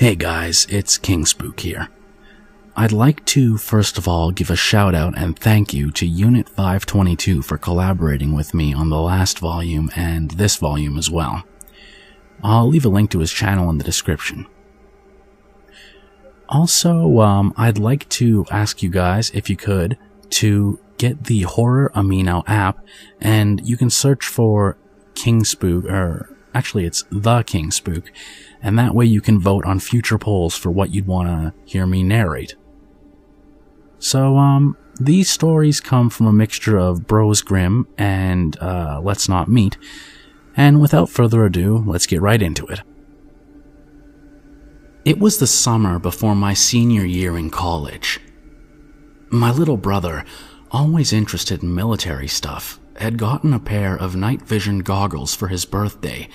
Hey guys, it's KingSpook here. I'd like to first of all give a shout out and thank you to Unit 522 for collaborating with me on the last volume and this volume as well. I'll leave a link to his channel in the description. Also, I'd like to ask you guys, if you could, to get the Horror Amino app, and you can search for KingSpook, or actually it's the KingSpook, and that way you can vote on future polls for what you'd want to hear me narrate. So, these stories come from a mixture of Bros Grim and Let's Not Meet, and without further ado, let's get right into it. It was the summer before my senior year in college. My little brother, always interested in military stuff, had gotten a pair of night vision goggles for his birthday,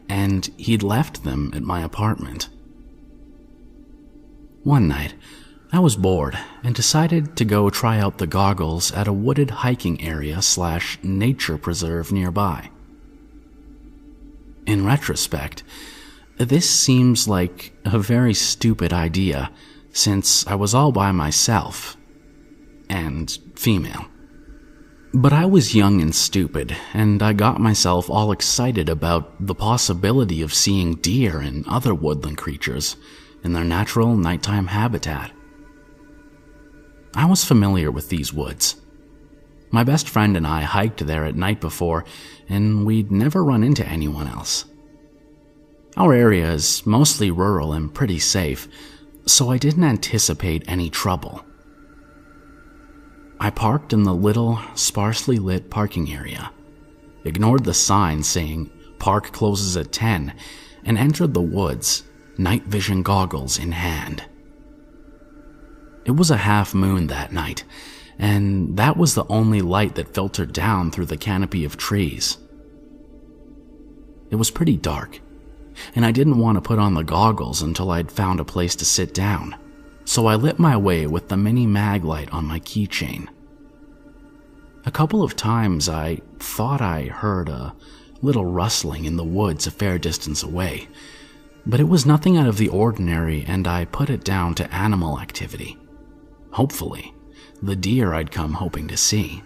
and he'd left them at my apartment. One night, I was bored and decided to go try out the goggles at a wooded hiking area / nature preserve nearby. In retrospect, this seems like a very stupid idea, since I was all by myself and female. But I was young and stupid, and I got myself all excited about the possibility of seeing deer and other woodland creatures in their natural nighttime habitat. I was familiar with these woods. My best friend and I hiked there at night before, and we'd never run into anyone else. Our area is mostly rural and pretty safe, so I didn't anticipate any trouble. I parked in the little, sparsely lit parking area, ignored the sign saying park closes at 10, and entered the woods, night vision goggles in hand. It was a half moon that night, and that was the only light that filtered down through the canopy of trees. It was pretty dark, and I didn't want to put on the goggles until I'd found a place to sit down, so I lit my way with the mini mag light on my keychain. A couple of times I thought I heard a little rustling in the woods a fair distance away, but it was nothing out of the ordinary, and I put it down to animal activity. Hopefully, the deer I'd come hoping to see.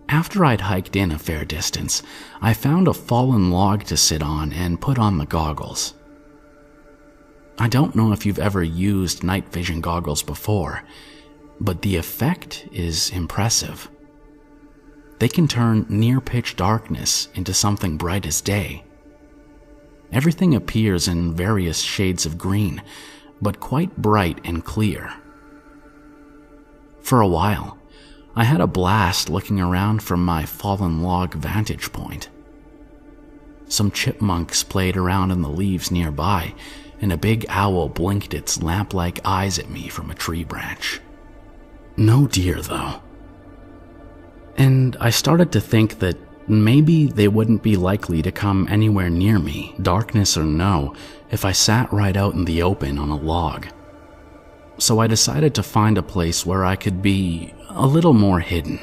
After I'd hiked in a fair distance, I found a fallen log to sit on and put on the goggles. I don't know if you've ever used night vision goggles before, but the effect is impressive. They can turn near-pitch darkness into something bright as day. Everything appears in various shades of green, but quite bright and clear. For a while, I had a blast looking around from my fallen log vantage point. Some chipmunks played around in the leaves nearby, and a big owl blinked its lamp-like eyes at me from a tree branch. No deer, though. And I started to think that maybe they wouldn't be likely to come anywhere near me, darkness or no, if I sat right out in the open on a log. So I decided to find a place where I could be a little more hidden.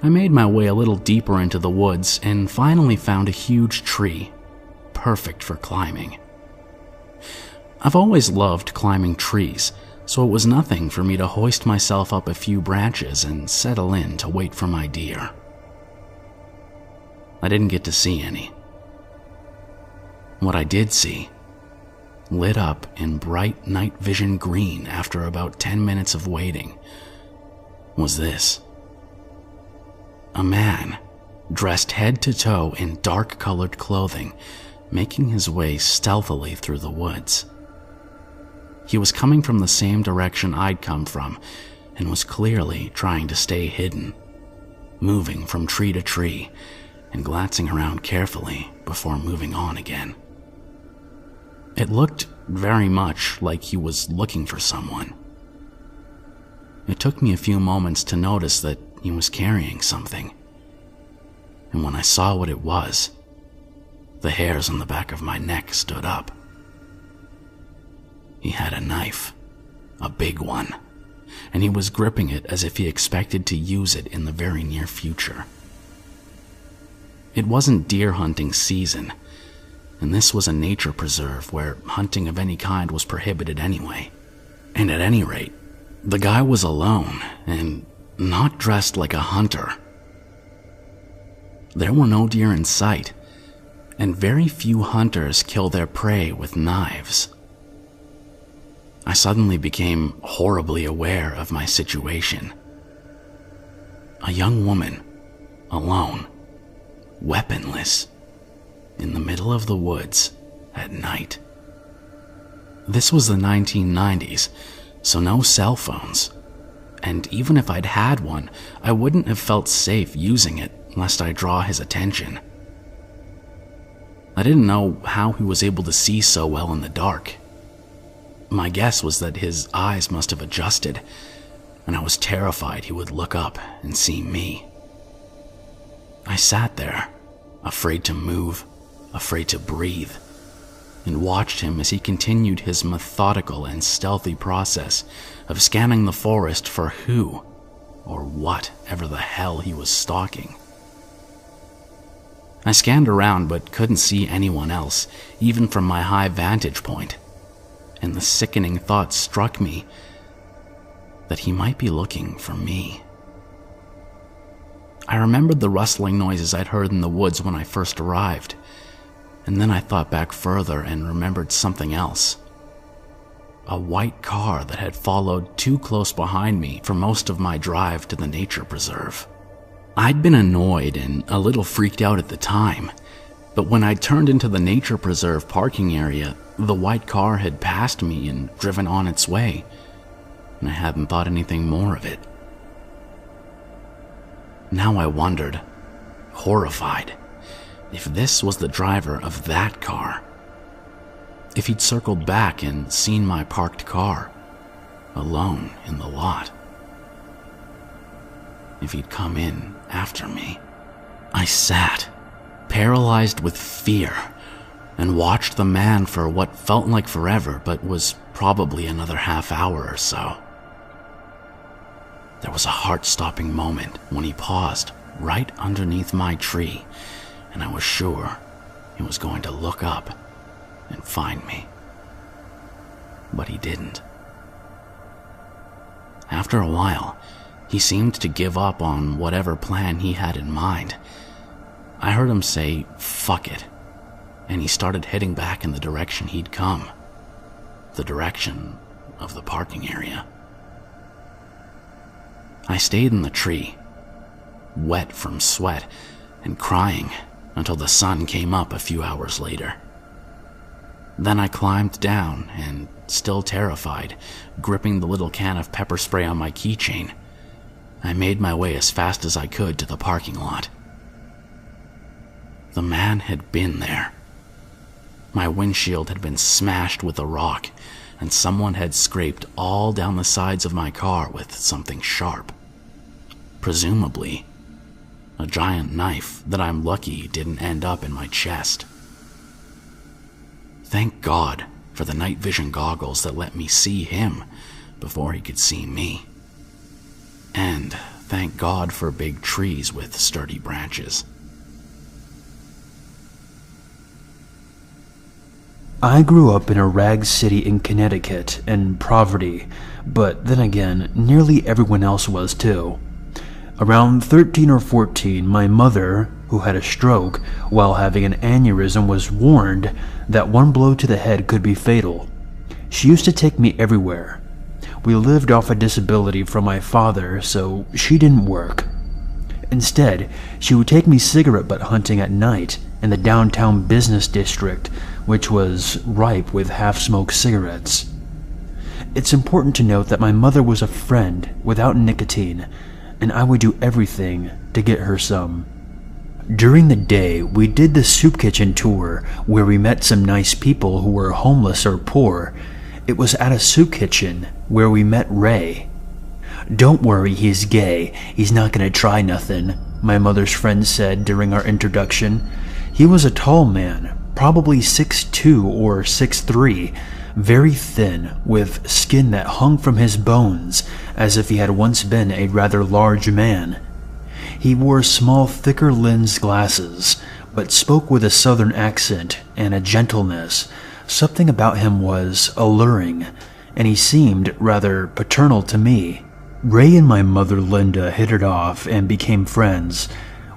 I made my way a little deeper into the woods and finally found a huge tree, perfect for climbing. I've always loved climbing trees, so it was nothing for me to hoist myself up a few branches and settle in to wait for my deer. I didn't get to see any. What I did see, lit up in bright night vision green after about 10 minutes of waiting, was this. A man, dressed head to toe in dark-colored clothing, making his way stealthily through the woods. He was coming from the same direction I'd come from, and was clearly trying to stay hidden, moving from tree to tree, and glancing around carefully before moving on again. It looked very much like he was looking for someone. It took me a few moments to notice that he was carrying something, and when I saw what it was, the hairs on the back of my neck stood up. He had a knife, a big one, and he was gripping it as if he expected to use it in the very near future. It wasn't deer hunting season, and this was a nature preserve where hunting of any kind was prohibited anyway. And at any rate, the guy was alone and not dressed like a hunter. There were no deer in sight, and very few hunters kill their prey with knives. I suddenly became horribly aware of my situation. A young woman, alone, weaponless, in the middle of the woods at night. This was the 1990s, so no cell phones. And even if I'd had one, I wouldn't have felt safe using it lest I draw his attention. I didn't know how he was able to see so well in the dark. My guess was that his eyes must have adjusted, and I was terrified he would look up and see me. I sat there, afraid to move, afraid to breathe, and watched him as he continued his methodical and stealthy process of scanning the forest for who or whatever the hell he was stalking. I scanned around but couldn't see anyone else, even from my high vantage point, and the sickening thought struck me that he might be looking for me. I remembered the rustling noises I'd heard in the woods when I first arrived, and then I thought back further and remembered something else. A white car that had followed too close behind me for most of my drive to the nature preserve. I'd been annoyed and a little freaked out at the time, but when I turned into the nature preserve parking area, the white car had passed me and driven on its way, and I hadn't thought anything more of it. Now I wondered, horrified, if this was the driver of that car. If he'd circled back and seen my parked car, alone in the lot. If he'd come in after me. I sat, paralyzed with fear, and watched the man for what felt like forever, but was probably another half hour or so. There was a heart-stopping moment when he paused right underneath my tree, and I was sure he was going to look up and find me. But he didn't. After a while, he seemed to give up on whatever plan he had in mind. I heard him say, "Fuck it," and he started heading back in the direction he'd come, the direction of the parking area. I stayed in the tree, wet from sweat and crying until the sun came up a few hours later. Then I climbed down and, still terrified, gripping the little can of pepper spray on my keychain, I made my way as fast as I could to the parking lot. The man had been there. My windshield had been smashed with a rock, and someone had scraped all down the sides of my car with something sharp. Presumably, a giant knife that I'm lucky didn't end up in my chest. Thank God for the night vision goggles that let me see him before he could see me. And thank God for big trees with sturdy branches. I grew up in a rag city in Connecticut in poverty, but then again, nearly everyone else was too. Around 13 or 14, my mother, who had a stroke while having an aneurysm, was warned that one blow to the head could be fatal. She used to take me everywhere. We lived off a disability from my father, so she didn't work. Instead, she would take me cigarette butt hunting at night in the downtown business district, which was ripe with half-smoked cigarettes. It's important to note that my mother was a friend without nicotine, and I would do everything to get her some. During the day, we did the soup kitchen tour, where we met some nice people who were homeless or poor. It was at a soup kitchen where we met Ray. "Don't worry, he's gay. He's not gonna try nothing," my mother's friend said during our introduction. He was a tall man, probably 6'2" or 6'3", very thin, with skin that hung from his bones as if he had once been a rather large man. He wore small, thicker lens glasses, but spoke with a southern accent and a gentleness. Something about him was alluring, and he seemed rather paternal to me. Ray and my mother Linda hit it off and became friends.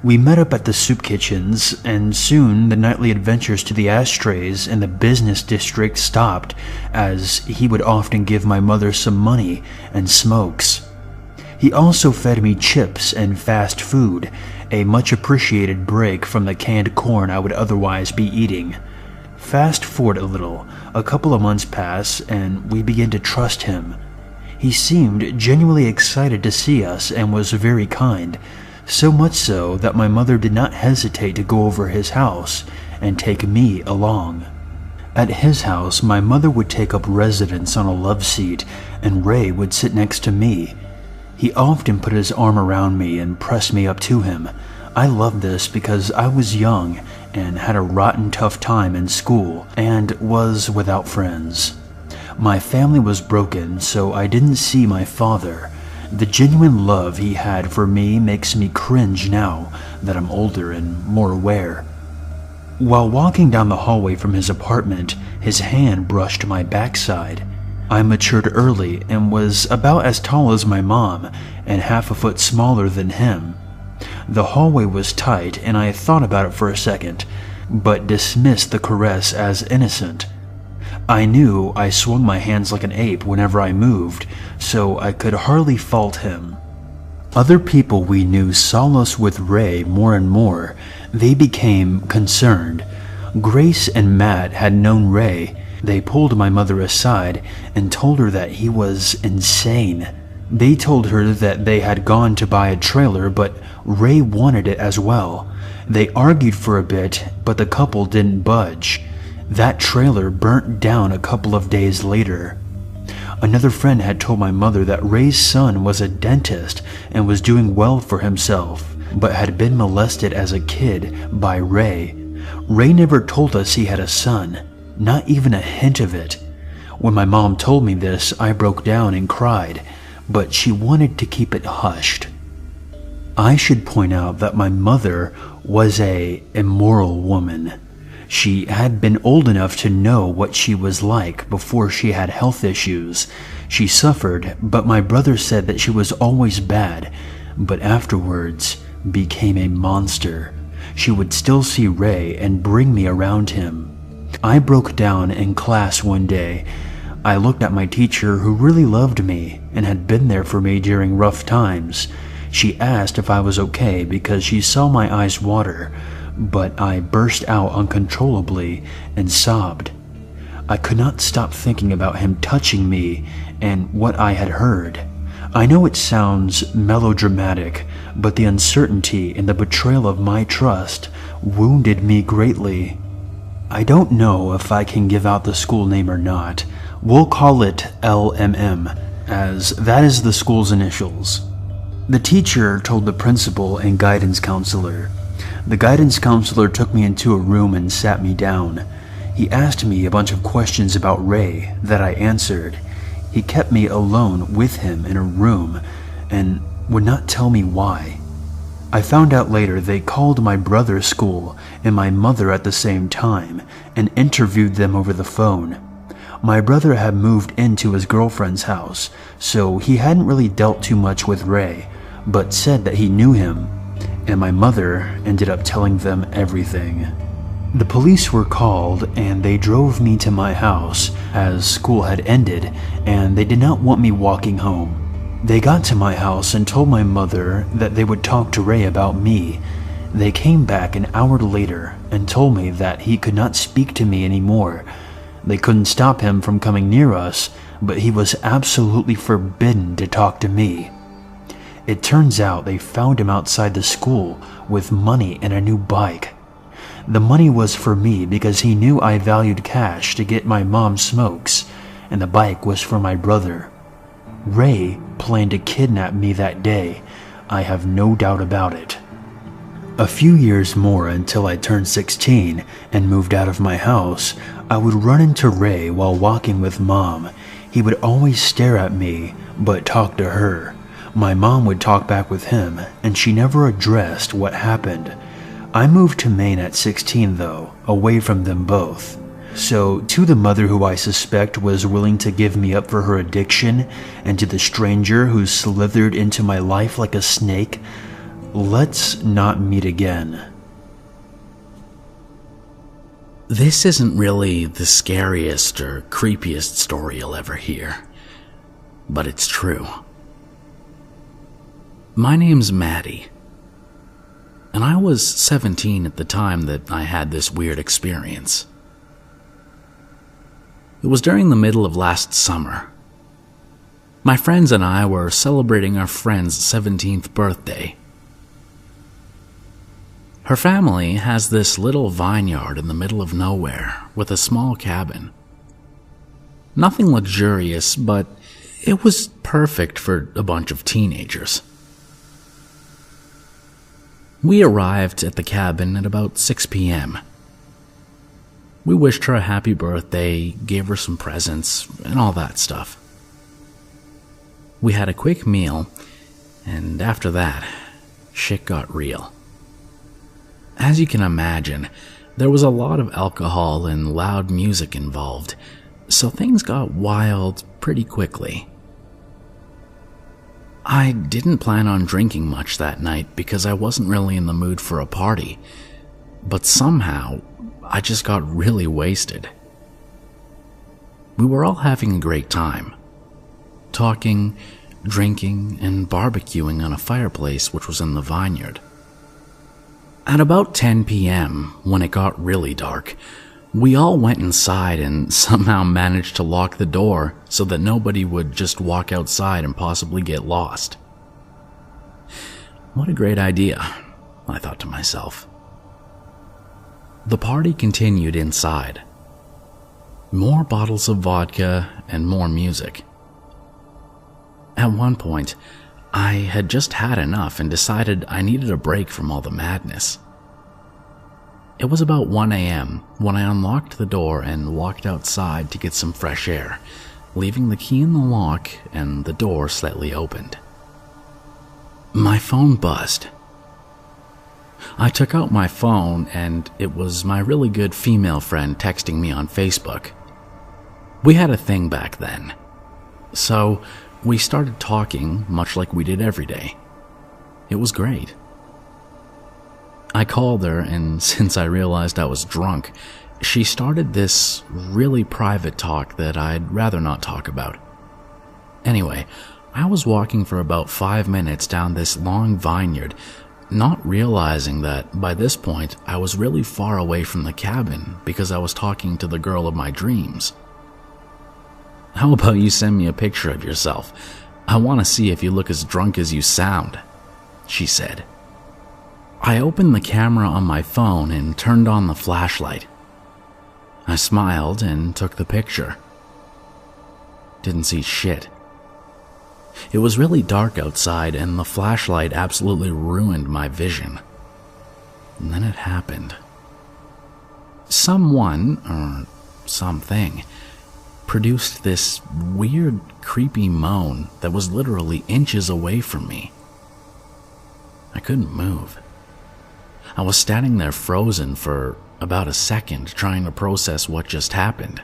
We met up at the soup kitchens, and soon the nightly adventures to the ashtrays in the business district stopped, as he would often give my mother some money and smokes. He also fed me chips and fast food, a much appreciated break from the canned corn I would otherwise be eating. Fast forward a little, a couple of months pass, and we begin to trust him. He seemed genuinely excited to see us and was very kind, so much so that my mother did not hesitate to go over his house and take me along. At his house, my mother would take up residence on a love seat, and Ray would sit next to me. He often put his arm around me and pressed me up to him. I loved this because I was young and had a rotten tough time in school and was without friends. My family was broken, so I didn't see my father. The genuine love he had for me makes me cringe now that I'm older and more aware. While walking down the hallway from his apartment, his hand brushed my backside. I matured early and was about as tall as my mom and half a foot smaller than him. The hallway was tight and I thought about it for a second, but dismissed the caress as innocent. I knew I swung my hands like an ape whenever I moved, so I could hardly fault him. Other people we knew saw us with Ray more and more. They became concerned. Grace and Matt had known Ray. They pulled my mother aside and told her that he was insane. They told her that they had gone to buy a trailer, but Ray wanted it as well. They argued for a bit, but the couple didn't budge. That trailer burnt down a couple of days later. Another friend had told my mother that Ray's son was a dentist and was doing well for himself, but had been molested as a kid by Ray. Ray never told us he had a son, not even a hint of it. When my mom told me this, I broke down and cried, but she wanted to keep it hushed. I should point out that my mother was an immoral woman. She had been old enough to know what she was like before she had health issues. She suffered, but my brother said that she was always bad, but afterwards became a monster. She would still see Ray and bring me around him. I broke down in class one day. I looked at my teacher, who really loved me and had been there for me during rough times. She asked if I was okay because she saw my eyes water, but I burst out uncontrollably and sobbed. I could not stop thinking about him touching me and what I had heard. I know it sounds melodramatic, but the uncertainty and the betrayal of my trust wounded me greatly. I don't know if I can give out the school name or not. We'll call it LMM, as that is the school's initials. The teacher told the principal and guidance counselor. The guidance counselor took me into a room and sat me down. He asked me a bunch of questions about Ray that I answered. He kept me alone with him in a room and would not tell me why. I found out later they called my brother's school and my mother at the same time and interviewed them over the phone. My brother had moved into his girlfriend's house, so he hadn't really dealt too much with Ray, but said that he knew him, and my mother ended up telling them everything. The police were called and they drove me to my house as school had ended and they did not want me walking home. They got to my house and told my mother that they would talk to Ray about me. They came back an hour later and told me that he could not speak to me anymore. They couldn't stop him from coming near us, but he was absolutely forbidden to talk to me. It turns out they found him outside the school with money and a new bike. The money was for me because he knew I valued cash to get my mom smokes, and the bike was for my brother. Ray planned to kidnap me that day. I have no doubt about it. A few years more until I turned 16 and moved out of my house, I would run into Ray while walking with Mom. He would always stare at me, but talk to her. My mom would talk back with him, and she never addressed what happened. I moved to Maine at 16 though, away from them both. So, to the mother who I suspect was willing to give me up for her addiction, and to the stranger who slithered into my life like a snake, let's not meet again. This isn't really the scariest or creepiest story you'll ever hear, but it's true. My name's Maddie, and I was 17 at the time that I had this weird experience. It was during the middle of last summer. My friends and I were celebrating our friend's 17th birthday. Her family has this little vineyard in the middle of nowhere with a small cabin. Nothing luxurious, but it was perfect for a bunch of teenagers. We arrived at the cabin at about 6 p.m. We wished her a happy birthday, gave her some presents, and all that stuff. We had a quick meal, and after that, shit got real. As you can imagine, there was a lot of alcohol and loud music involved, so things got wild pretty quickly. I didn't plan on drinking much that night because I wasn't really in the mood for a party, but somehow I just got really wasted. We were all having a great time, talking, drinking, and barbecuing on a fireplace which was in the vineyard. At about 10 p.m., when it got really dark, we all went inside and somehow managed to lock the door so that nobody would just walk outside and possibly get lost. What a great idea, I thought to myself. The party continued inside. More bottles of vodka and more music. At one point, I had just had enough and decided I needed a break from all the madness. It was about 1 a.m. when I unlocked the door and walked outside to get some fresh air, leaving the key in the lock and the door slightly opened. My phone buzzed. I took out my phone and it was my really good female friend texting me on Facebook. We had a thing back then. So we started talking much like we did every day. It was great. I called her, and since I realized I was drunk, she started this really private talk that I'd rather not talk about. Anyway, I was walking for about 5 minutes down this long vineyard, not realizing that by this point I was really far away from the cabin because I was talking to the girl of my dreams. "How about you send me a picture of yourself? I want to see if you look as drunk as you sound," she said. I opened the camera on my phone and turned on the flashlight. I smiled and took the picture. Didn't see shit. It was really dark outside and the flashlight absolutely ruined my vision. And then it happened. Someone, or something, produced this weird, creepy moan that was literally inches away from me. I couldn't move. I was standing there frozen for about a second trying to process what just happened.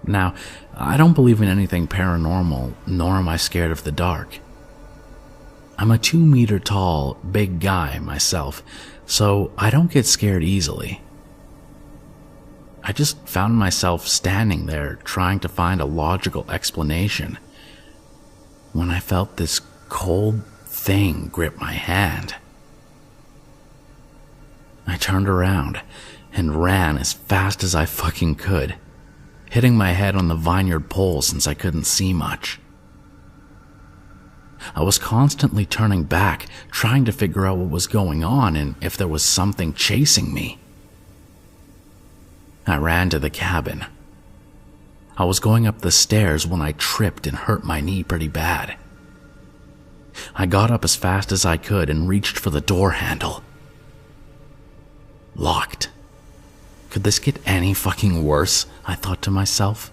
Now, I don't believe in anything paranormal, nor am I scared of the dark. I'm a 2-meter tall, big guy myself, so I don't get scared easily. I just found myself standing there trying to find a logical explanation when I felt this cold thing grip my hand. I turned around and ran as fast as I fucking could, hitting my head on the vineyard pole since I couldn't see much. I was constantly turning back, trying to figure out what was going on and if there was something chasing me. I ran to the cabin. I was going up the stairs when I tripped and hurt my knee pretty bad. I got up as fast as I could and reached for the door handle. Locked. Could this get any fucking worse? I thought to myself.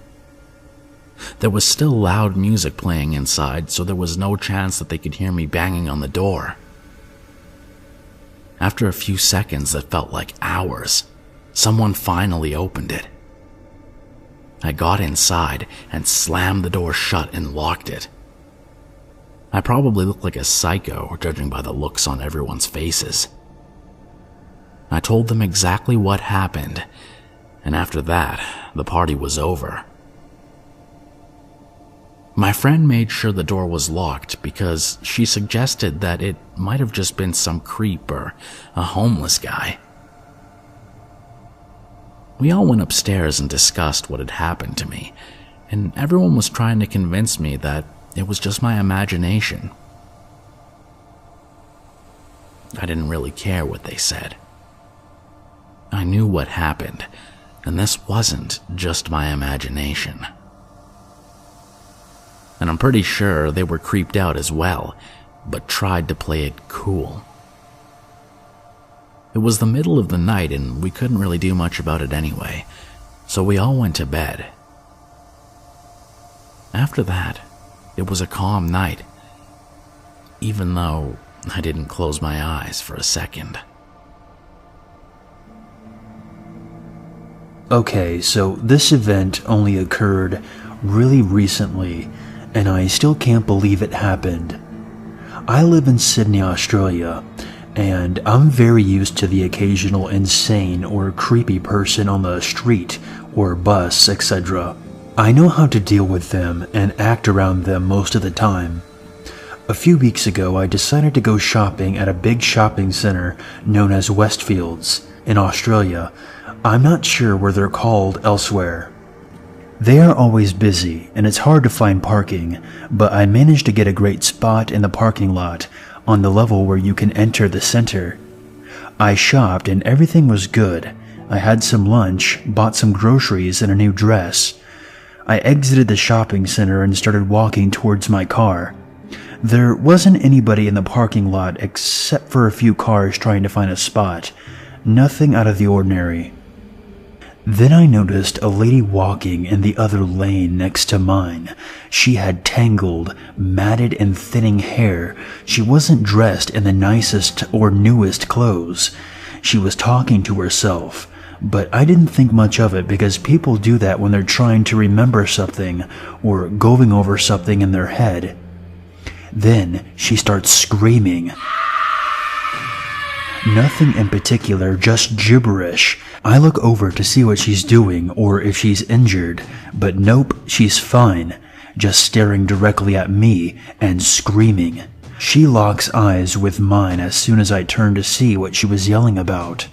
There was still loud music playing inside, so there was no chance that they could hear me banging on the door. After a few seconds that felt like hours, someone finally opened it. I got inside and slammed the door shut and locked it. I probably looked like a psycho, judging by the looks on everyone's faces. I told them exactly what happened, and after that, the party was over. My friend made sure the door was locked because she suggested that it might have just been some creep or a homeless guy. We all went upstairs and discussed what had happened to me, and everyone was trying to convince me that it was just my imagination. I didn't really care what they said. I knew what happened, and this wasn't just my imagination. And I'm pretty sure they were creeped out as well, but tried to play it cool. It was the middle of the night and we couldn't really do much about it anyway, so we all went to bed. After that, it was a calm night, even though I didn't close my eyes for a second. Okay, so this event only occurred really recently, and I still can't believe it happened. I live in Sydney, Australia, and I'm very used to the occasional insane or creepy person on the street or bus, etc. I know how to deal with them and act around them most of the time. A few weeks ago, I decided to go shopping at a big shopping center known as Westfields in Australia. I'm not sure where they're called elsewhere. They are always busy, and it's hard to find parking, but I managed to get a great spot in the parking lot on the level where you can enter the center. I shopped and everything was good. I had some lunch, bought some groceries, and a new dress. I exited the shopping center and started walking towards my car. There wasn't anybody in the parking lot except for a few cars trying to find a spot. Nothing out of the ordinary. Then I noticed a lady walking in the other lane next to mine. She had tangled, matted and thinning hair. She wasn't dressed in the nicest or newest clothes. She was talking to herself, but I didn't think much of it because people do that when they're trying to remember something or going over something in their head. Then she starts screaming. Nothing in particular, just gibberish. I look over to see what she's doing or if she's injured, but nope, she's fine, just staring directly at me and screaming. She locks eyes with mine as soon as I turn to see what she was yelling about.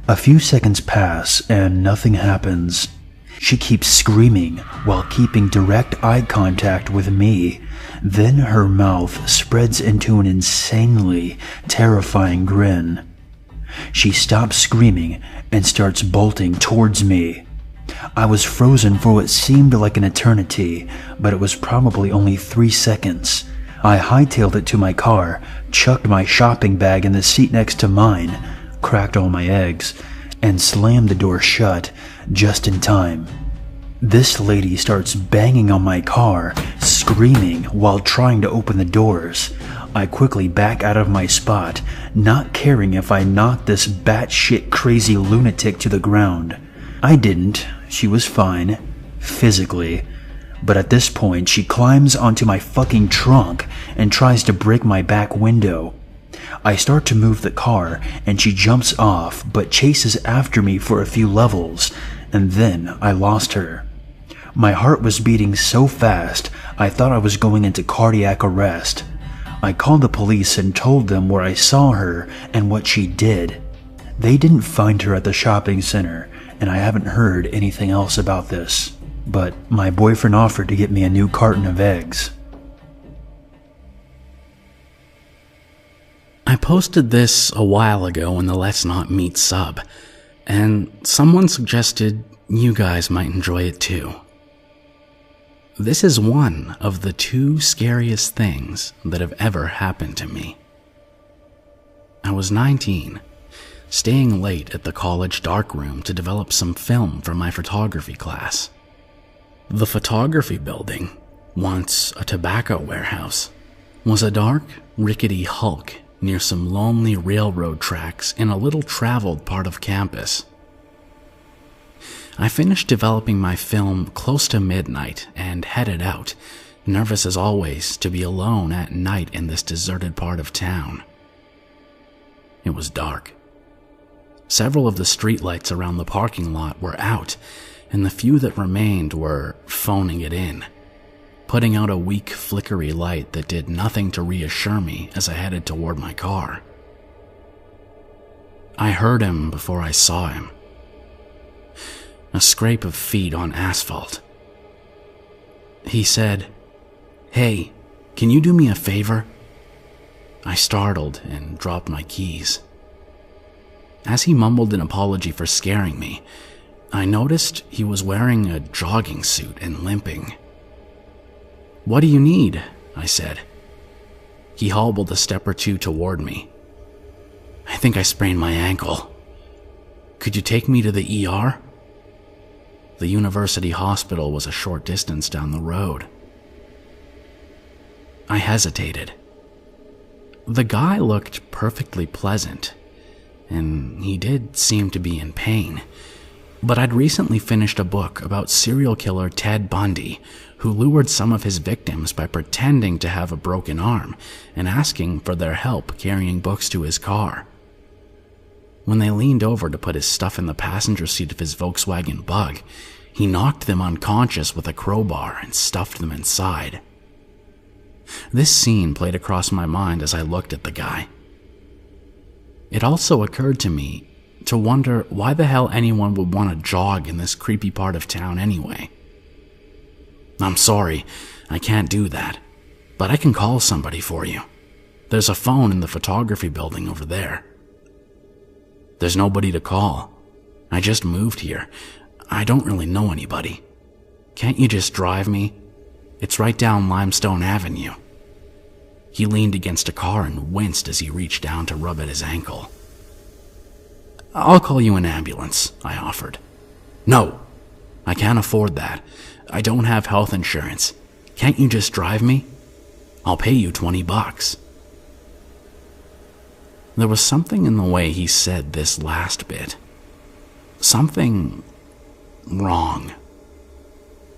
A few seconds pass and nothing happens. She keeps screaming while keeping direct eye contact with me. Then her mouth spreads into an insanely terrifying grin. She stops screaming and starts bolting towards me. I was frozen for what seemed like an eternity, but it was probably only 3 seconds. I hightailed it to my car, chucked my shopping bag in the seat next to mine, cracked all my eggs, and slammed the door shut just in time. This lady starts banging on my car, screaming while trying to open the doors. I quickly back out of my spot, not caring if I knocked this batshit crazy lunatic to the ground. I didn't. She was fine, physically. But at this point, she climbs onto my fucking trunk and tries to break my back window. I start to move the car, and she jumps off, but chases after me for a few levels, and then I lost her. My heart was beating so fast, I thought I was going into cardiac arrest. I called the police and told them where I saw her and what she did. They didn't find her at the shopping center, and I haven't heard anything else about this. But my boyfriend offered to get me a new carton of eggs. I posted this a while ago in the Let's Not Meet sub, and someone suggested you guys might enjoy it too. This is one of the 2 scariest things that have ever happened to me. I was 19, staying late at the college darkroom to develop some film for my photography class. The photography building, once a tobacco warehouse, was a dark, rickety hulk near some lonely railroad tracks in a little traveled part of campus. I finished developing my film close to midnight and headed out, nervous as always to be alone at night in this deserted part of town. It was dark. Several of the streetlights around the parking lot were out, and the few that remained were phoning it in, putting out a weak, flickery light that did nothing to reassure me as I headed toward my car. I heard him before I saw him. A scrape of feet on asphalt. He said, "Hey, can you do me a favor?" I startled and dropped my keys. As he mumbled an apology for scaring me, I noticed he was wearing a jogging suit and limping. "What do you need?" I said. He hobbled a step or two toward me. "I think I sprained my ankle. Could you take me to the ER?" The university hospital was a short distance down the road. I hesitated. The guy looked perfectly pleasant, and he did seem to be in pain, but I'd recently finished a book about serial killer Ted Bundy, who lured some of his victims by pretending to have a broken arm and asking for their help carrying books to his car. When they leaned over to put his stuff in the passenger seat of his Volkswagen Bug, he knocked them unconscious with a crowbar and stuffed them inside. This scene played across my mind as I looked at the guy. It also occurred to me to wonder why the hell anyone would want to jog in this creepy part of town anyway. "I'm sorry, I can't do that, but I can call somebody for you. There's a phone in the photography building over there." "There's nobody to call. I just moved here. I don't really know anybody. Can't you just drive me? It's right down Limestone Avenue." He leaned against a car and winced as he reached down to rub at his ankle. "I'll call you an ambulance," I offered. "No, I can't afford that. I don't have health insurance. Can't you just drive me? I'll pay you $20. There was something in the way he said this last bit. Something wrong.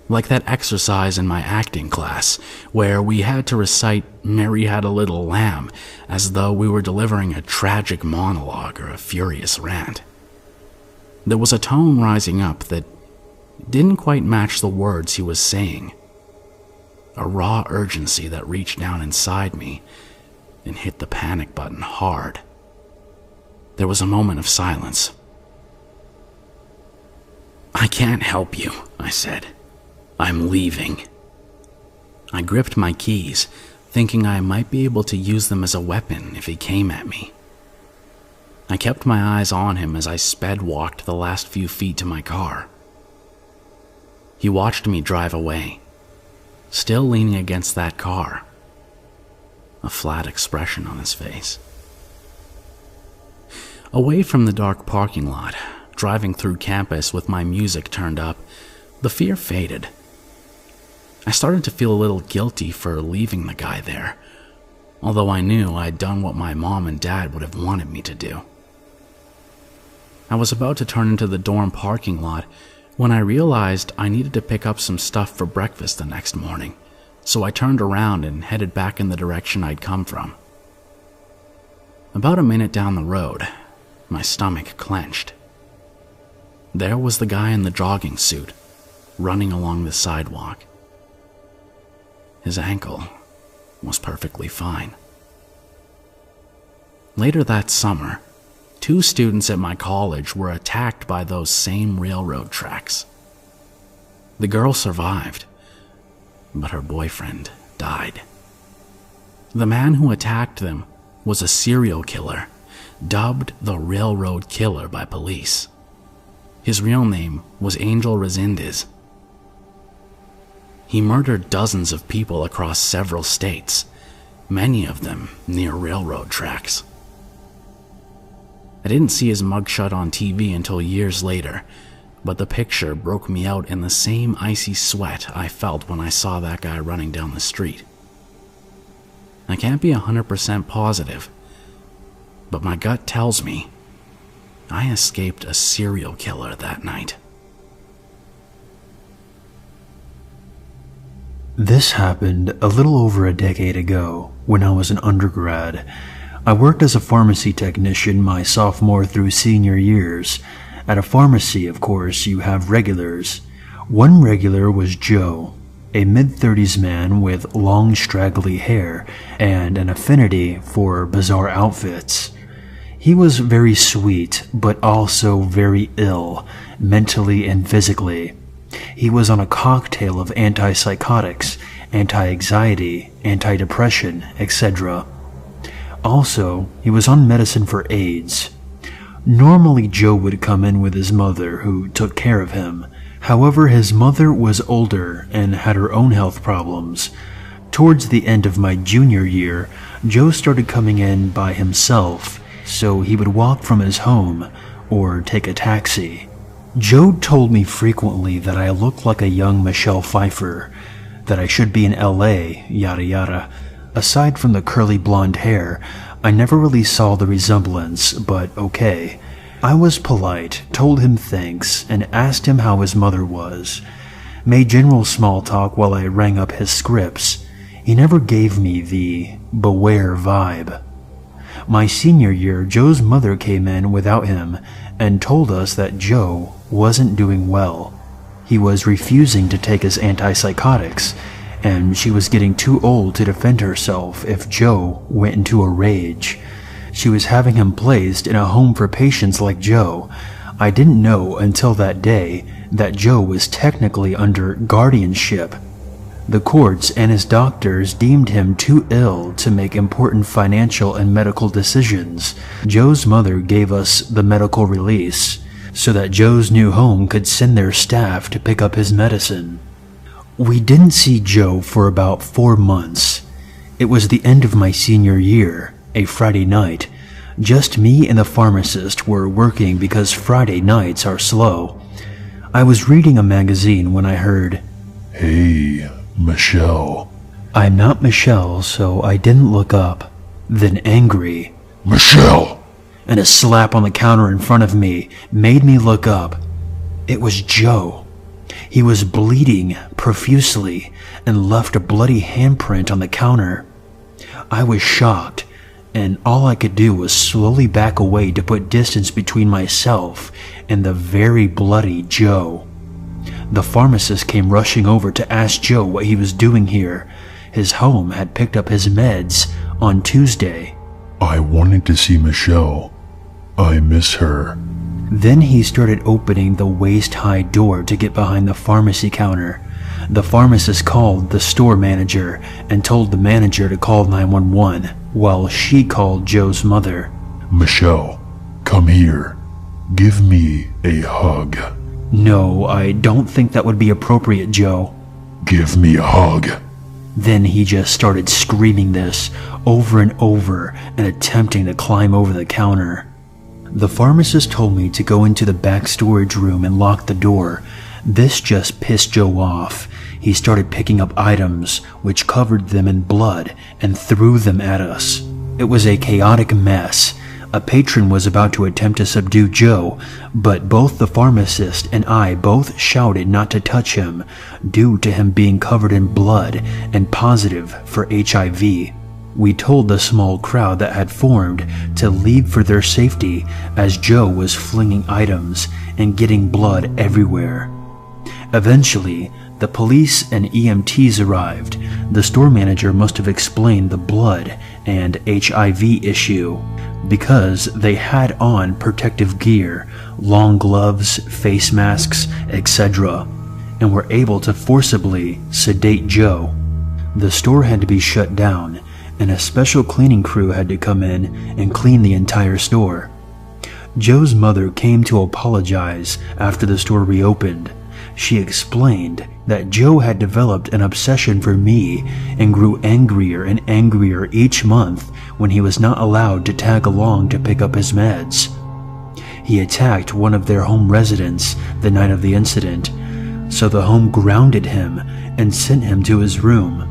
Like that exercise in my acting class, where we had to recite "Mary Had a Little Lamb" as though we were delivering a tragic monologue or a furious rant. There was a tone rising up that didn't quite match the words he was saying. A raw urgency that reached down inside me and hit the panic button hard. There was a moment of silence. "I can't help you," I said. "I'm leaving." I gripped my keys, thinking I might be able to use them as a weapon if he came at me. I kept my eyes on him as I sped walked the last few feet to my car. He watched me drive away, still leaning against that car, a flat expression on his face. Away from the dark parking lot, driving through campus with my music turned up, the fear faded. I started to feel a little guilty for leaving the guy there, although I knew I'd done what my mom and dad would have wanted me to do. I was about to turn into the dorm parking lot when I realized I needed to pick up some stuff for breakfast the next morning, so I turned around and headed back in the direction I'd come from. About a minute down the road, my stomach clenched. There was the guy in the jogging suit, running along the sidewalk. His ankle was perfectly fine. Later that summer, 2 students at my college were attacked by those same railroad tracks. The girl survived, but her boyfriend died. The man who attacked them was a serial killer, dubbed the Railroad Killer by police. His real name was Angel Resendez. He murdered dozens of people across several states, many of them near railroad tracks. I didn't see his mugshot on TV until years later, but the picture broke me out in the same icy sweat I felt when I saw that guy running down the street. I can't be 100% positive, but my gut tells me I escaped a serial killer that night. This happened a little over a decade ago when I was an undergrad. I worked as a pharmacy technician my sophomore through senior years. At a pharmacy, of course, you have regulars. One regular was Joe, a mid-30s man with long straggly hair and an affinity for bizarre outfits. He was very sweet, but also very ill, mentally and physically. He was on a cocktail of antipsychotics, anti-anxiety, antidepressant, etc. Also, he was on medicine for AIDS. Normally, Joe would come in with his mother, who took care of him. However, his mother was older and had her own health problems. Towards the end of my junior year, Joe started coming in by himself, so he would walk from his home or take a taxi. Joe told me frequently that I looked like a young Michelle Pfeiffer, that I should be in LA, yada yada. Aside from the curly blonde hair, I never really saw the resemblance, but okay. I was polite, told him thanks, and asked him how his mother was. Made general small talk while I rang up his scripts. He never gave me the beware vibe. My senior year, Joe's mother came in without him and told us that Joe wasn't doing well. He was refusing to take his antipsychotics, and she was getting too old to defend herself if Joe went into a rage. She was having him placed in a home for patients like Joe. I didn't know until that day that Joe was technically under guardianship. The courts and his doctors deemed him too ill to make important financial and medical decisions. Joe's mother gave us the medical release so that Joe's new home could send their staff to pick up his medicine. We didn't see Joe for about 4 months. It was the end of my senior year, a Friday night. Just me and the pharmacist were working because Friday nights are slow. I was reading a magazine when I heard, "Hey, Michelle." I'm not Michelle, so I didn't look up. Then angry, "Michelle!" and a slap on the counter in front of me made me look up. It was Joe. He was bleeding profusely and left a bloody handprint on the counter. I was shocked, and all I could do was slowly back away to put distance between myself and the very bloody Joe. The pharmacist came rushing over to ask Joe what he was doing here. His home had picked up his meds on Tuesday. "I wanted to see Michelle. I miss her." Then he started opening the waist-high door to get behind the pharmacy counter. The pharmacist called the store manager and told the manager to call 911 while she called Joe's mother. "Michelle, come here. Give me a hug." No, I don't think that would be appropriate, Joe. "Give me a hug." Then he just started screaming this over and over and attempting to climb over the counter. The pharmacist told me to go into the back storage room and lock the door. This just pissed Joe off. He started picking up items, which covered them in blood, and threw them at us. It was a chaotic mess. A patron was about to attempt to subdue Joe, but both the pharmacist and I both shouted not to touch him due to him being covered in blood and positive for HIV. We told the small crowd that had formed to leave for their safety as Joe was flinging items and getting blood everywhere. Eventually, the police and EMTs arrived. The store manager must have explained the blood and HIV issue because they had on protective gear, long gloves, face masks, etc., and were able to forcibly sedate Joe. The store had to be shut down, and a special cleaning crew had to come in and clean the entire store. Joe's mother came to apologize after the store reopened. She explained that Joe had developed an obsession for me and grew angrier and angrier each month when he was not allowed to tag along to pick up his meds. He attacked one of their home residents the night of the incident, so the home grounded him and sent him to his room.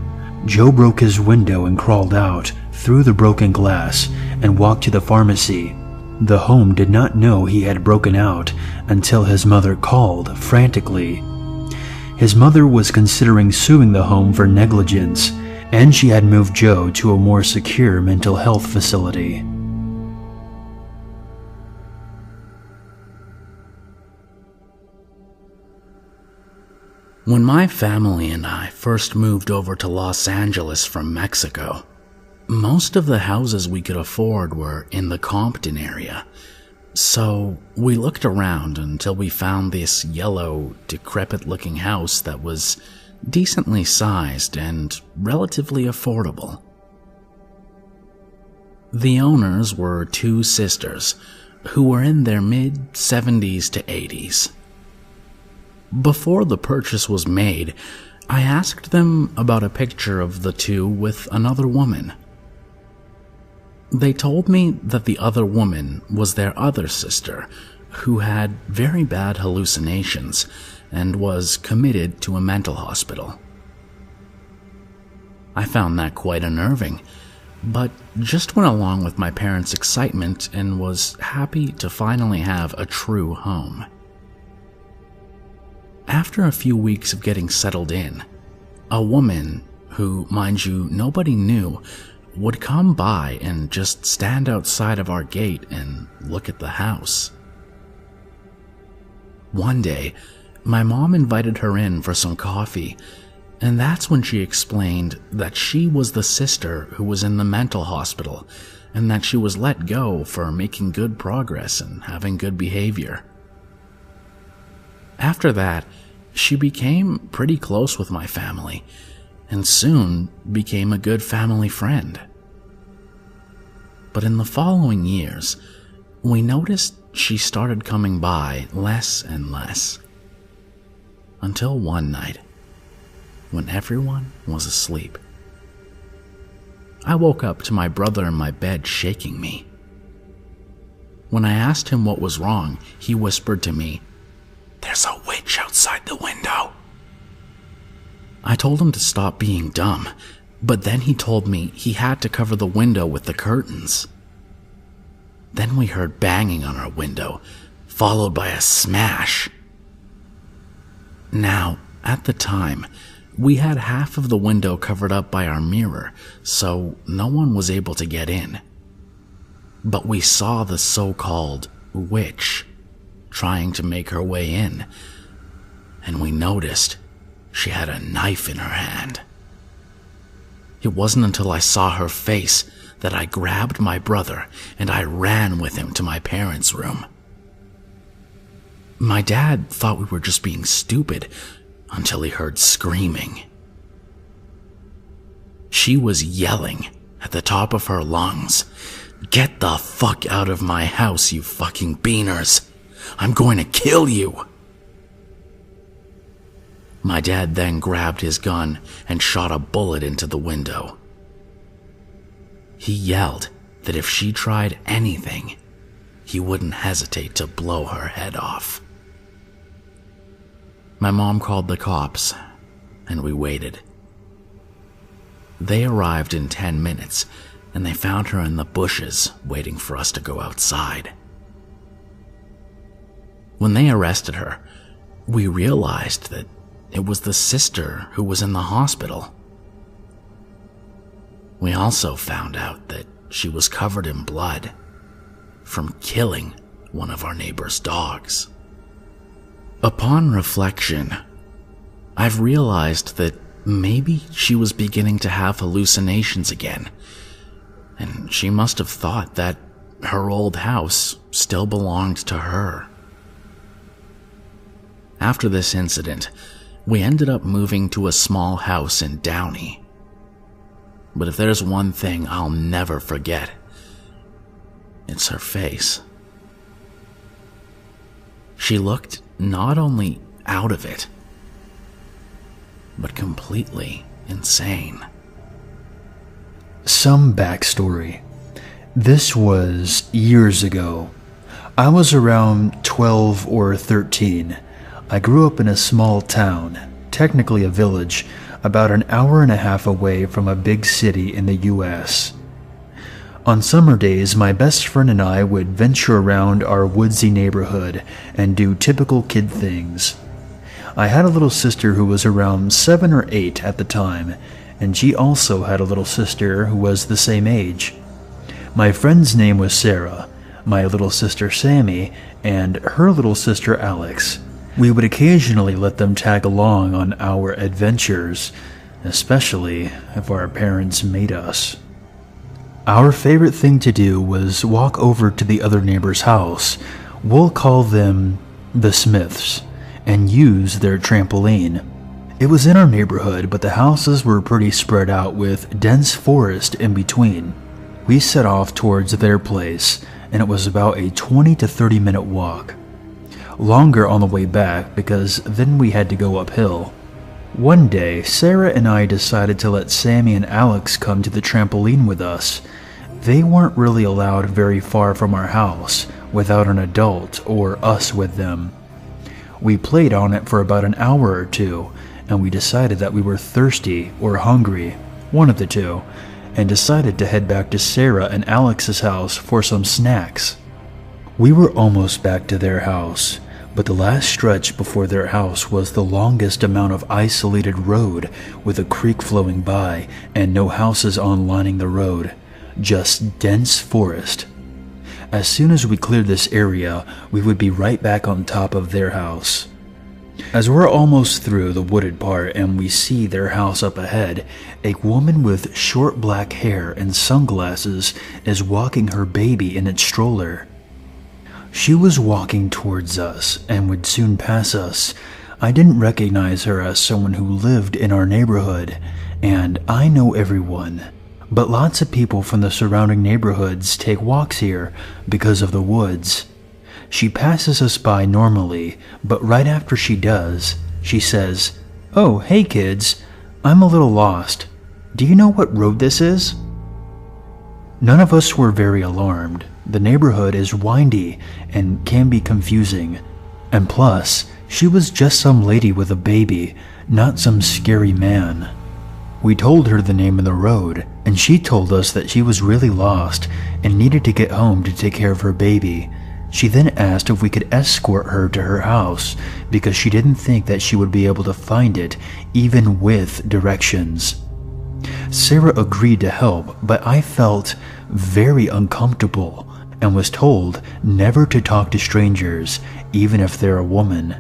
Joe broke his window and crawled out through the broken glass and walked to the pharmacy. The home did not know he had broken out until his mother called frantically. His mother was considering suing the home for negligence, and she had moved Joe to a more secure mental health facility. When my family and I first moved over to Los Angeles from Mexico, most of the houses we could afford were in the Compton area. So we looked around until we found this yellow, decrepit-looking house that was decently sized and relatively affordable. The owners were two sisters who were in their mid-70s to 80s. Before the purchase was made, I asked them about a picture of the two with another woman. They told me that the other woman was their other sister, who had very bad hallucinations and was committed to a mental hospital. I found that quite unnerving, but just went along with my parents' excitement and was happy to finally have a true home. After a few weeks of getting settled in, a woman, who, mind you, nobody knew, would come by and just stand outside of our gate and look at the house. One day, my mom invited her in for some coffee, and that's when she explained that she was the sister who was in the mental hospital and that she was let go for making good progress and having good behavior. After that, she became pretty close with my family, and soon became a good family friend. But in the following years, we noticed she started coming by less and less. Until one night, when everyone was asleep. I woke up to my brother in my bed shaking me. When I asked him what was wrong, he whispered to me, "There's a witch outside the window." I told him to stop being dumb, but then he told me he had to cover the window with the curtains. Then we heard banging on our window, followed by a smash. Now, at the time, we had half of the window covered up by our mirror, so no one was able to get in. But we saw the so-called witch trying to make her way in, and we noticed she had a knife in her hand. It wasn't until I saw her face that I grabbed my brother and I ran with him to my parents' room. My dad thought we were just being stupid until he heard screaming. She was yelling at the top of her lungs, "Get the fuck out of my house, you fucking beaners! I'm going to kill you!" My dad then grabbed his gun and shot a bullet into the window. He yelled that if she tried anything, he wouldn't hesitate to blow her head off. My mom called the cops, and we waited. They arrived in 10 minutes, and they found her in the bushes waiting for us to go outside. When they arrested her, we realized that it was the sister who was in the hospital. We also found out that she was covered in blood from killing one of our neighbor's dogs. Upon reflection, I've realized that maybe she was beginning to have hallucinations again, and she must have thought that her old house still belonged to her. After this incident, we ended up moving to a small house in Downey. But if there's one thing I'll never forget, it's her face. She looked not only out of it, but completely insane. Some backstory. This was years ago. I was around 12 or 13. I grew up in a small town, technically a village, about an hour and a half away from a big city in the US. On summer days, my best friend and I would venture around our woodsy neighborhood and do typical kid things. I had a little sister who was around 7 or 8 at the time, and she also had a little sister who was the same age. My friend's name was Sarah, my little sister Sammy, and her little sister Alex. We would occasionally let them tag along on our adventures, especially if our parents made us. Our favorite thing to do was walk over to the other neighbor's house, we'll call them the Smiths, and use their trampoline. It was in our neighborhood, but the houses were pretty spread out with dense forest in between. We set off towards their place, and it was about a 20 to 30 minute walk. Longer on the way back because then we had to go uphill. One day, Sarah and I decided to let Sammy and Alex come to the trampoline with us. They weren't really allowed very far from our house without an adult or us with them. We played on it for about an hour or two, and we decided that we were thirsty or hungry, one of the two, and decided to head back to Sarah and Alex's house for some snacks. We were almost back to their house, but the last stretch before their house was the longest amount of isolated road with a creek flowing by and no houses on lining the road, just dense forest. As soon as we cleared this area, we would be right back on top of their house. As we're almost through the wooded part and we see their house up ahead, a woman with short black hair and sunglasses is walking her baby in its stroller. She was walking towards us and would soon pass us. I didn't recognize her as someone who lived in our neighborhood, and I know everyone. But lots of people from the surrounding neighborhoods take walks here because of the woods. She passes us by normally, but right after she does, she says, "Oh, hey kids, I'm a little lost. Do you know what road this is?" None of us were very alarmed. The neighborhood is windy and can be confusing. And plus, she was just some lady with a baby, not some scary man. We told her the name of the road, and she told us that she was really lost and needed to get home to take care of her baby. She then asked if we could escort her to her house because she didn't think that she would be able to find it even with directions. Sarah agreed to help, but I felt very uncomfortable and was told never to talk to strangers, even if they're a woman.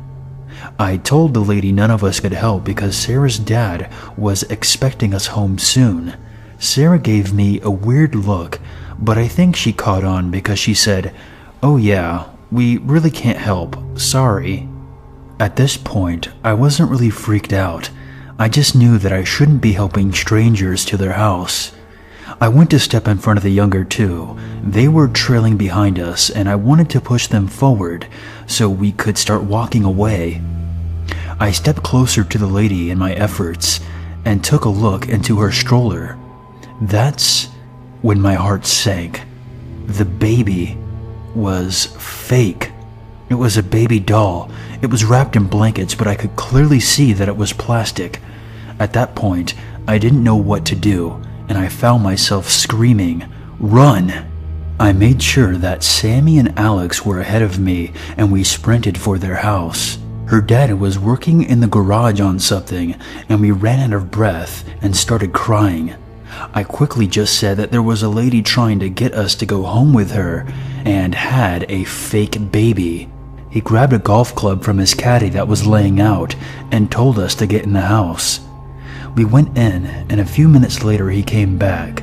I told the lady none of us could help because Sarah's dad was expecting us home soon. Sarah gave me a weird look, but I think she caught on because she said, "Oh yeah, we really can't help, sorry." At this point, I wasn't really freaked out. I just knew that I shouldn't be helping strangers to their house. I went to step in front of the younger two. They were trailing behind us, and I wanted to push them forward so we could start walking away. I stepped closer to the lady in my efforts and took a look into her stroller. That's when my heart sank. The baby was fake. It was a baby doll. It was wrapped in blankets, but I could clearly see that it was plastic. At that point, I didn't know what to do, and I found myself screaming, "Run!" I made sure that Sammy and Alex were ahead of me, and we sprinted for their house. Her dad was working in the garage on something, and we ran out of breath and started crying. I quickly just said that there was a lady trying to get us to go home with her and had a fake baby. He grabbed a golf club from his caddy that was laying out and told us to get in the house. We went in, and a few minutes later he came back.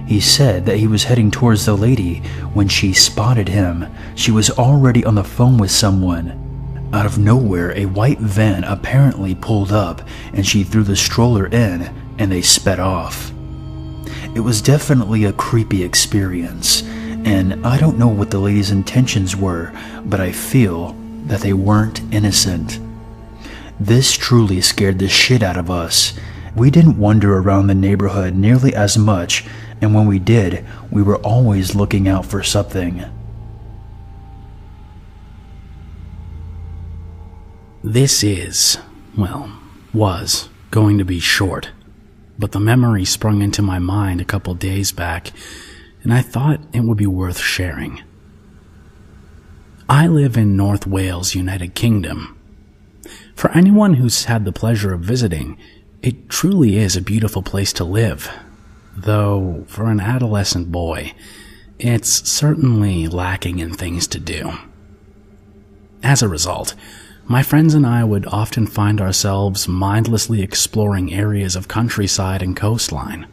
He said that he was heading towards the lady when she spotted him. She was already on the phone with someone. Out of nowhere, a white van apparently pulled up, and she threw the stroller in, and they sped off. It was definitely a creepy experience, and I don't know what the lady's intentions were, but I feel that they weren't innocent. This truly scared the shit out of us. We didn't wander around the neighborhood nearly as much, and when we did, we were always looking out for something. This was going to be short, but the memory sprung into my mind a couple days back, and I thought it would be worth sharing. I live in North Wales, United Kingdom. For anyone who's had the pleasure of visiting, it truly is a beautiful place to live, though for an adolescent boy, it's certainly lacking in things to do. As a result, my friends and I would often find ourselves mindlessly exploring areas of countryside and coastline.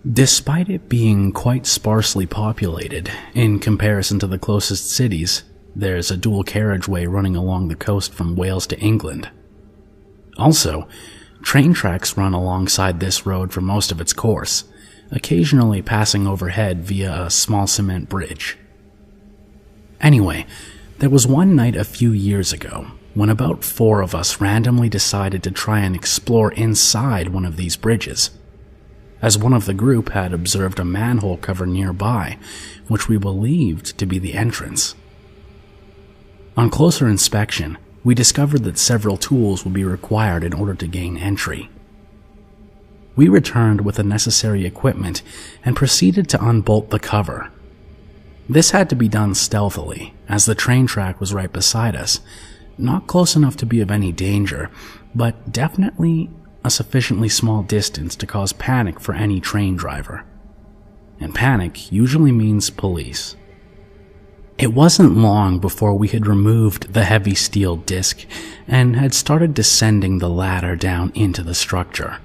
Despite it being quite sparsely populated, in comparison to the closest cities, there's a dual carriageway running along the coast from Wales to England. Also, train tracks run alongside this road for most of its course, occasionally passing overhead via a small cement bridge. Anyway, there was one night a few years ago when about 4 of us randomly decided to try and explore inside one of these bridges, as one of the group had observed a manhole cover nearby, which we believed to be the entrance. On closer inspection, we discovered that several tools would be required in order to gain entry. We returned with the necessary equipment and proceeded to unbolt the cover. This had to be done stealthily, as the train track was right beside us, not close enough to be of any danger, but definitely a sufficiently small distance to cause panic for any train driver. And panic usually means police. It wasn't long before we had removed the heavy steel disc and had started descending the ladder down into the structure.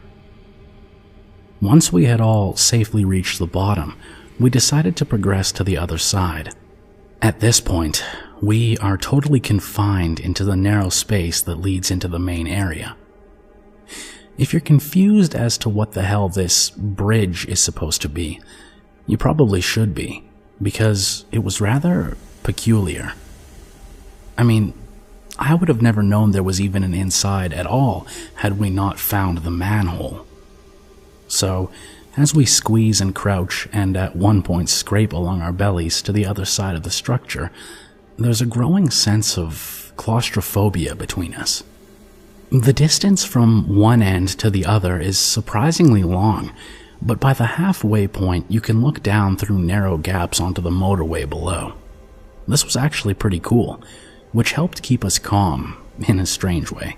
Once we had all safely reached the bottom, we decided to progress to the other side. At this point, we are totally confined into the narrow space that leads into the main area. If you're confused as to what the hell this bridge is supposed to be, you probably should be, because it was rather peculiar. I mean, I would have never known there was even an inside at all had we not found the manhole. So, as we squeeze and crouch and at one point scrape along our bellies to the other side of the structure, there's a growing sense of claustrophobia between us. The distance from one end to the other is surprisingly long, but by the halfway point you can look down through narrow gaps onto the motorway below. This was actually pretty cool, which helped keep us calm in a strange way.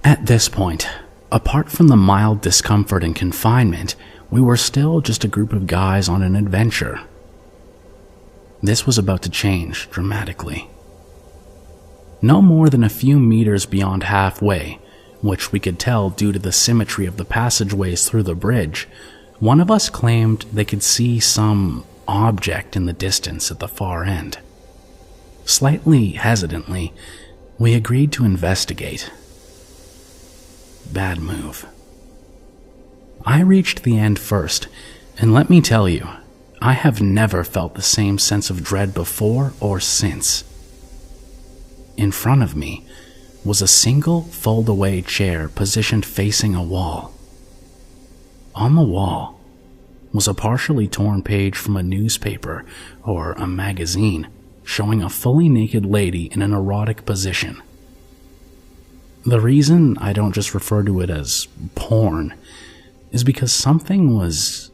At this point, apart from the mild discomfort and confinement, we were still just a group of guys on an adventure. This was about to change dramatically. No more than a few meters beyond halfway, which we could tell due to the symmetry of the passageways through the bridge, one of us claimed they could see some object in the distance at the far end. Slightly hesitantly, we agreed to investigate. Bad move. I reached the end first, and let me tell you, I have never felt the same sense of dread before or since. In front of me was a single fold-away chair positioned facing a wall. On the wall was a partially torn page from a newspaper or a magazine showing a fully naked lady in an erotic position. The reason I don't just refer to it as porn is because something was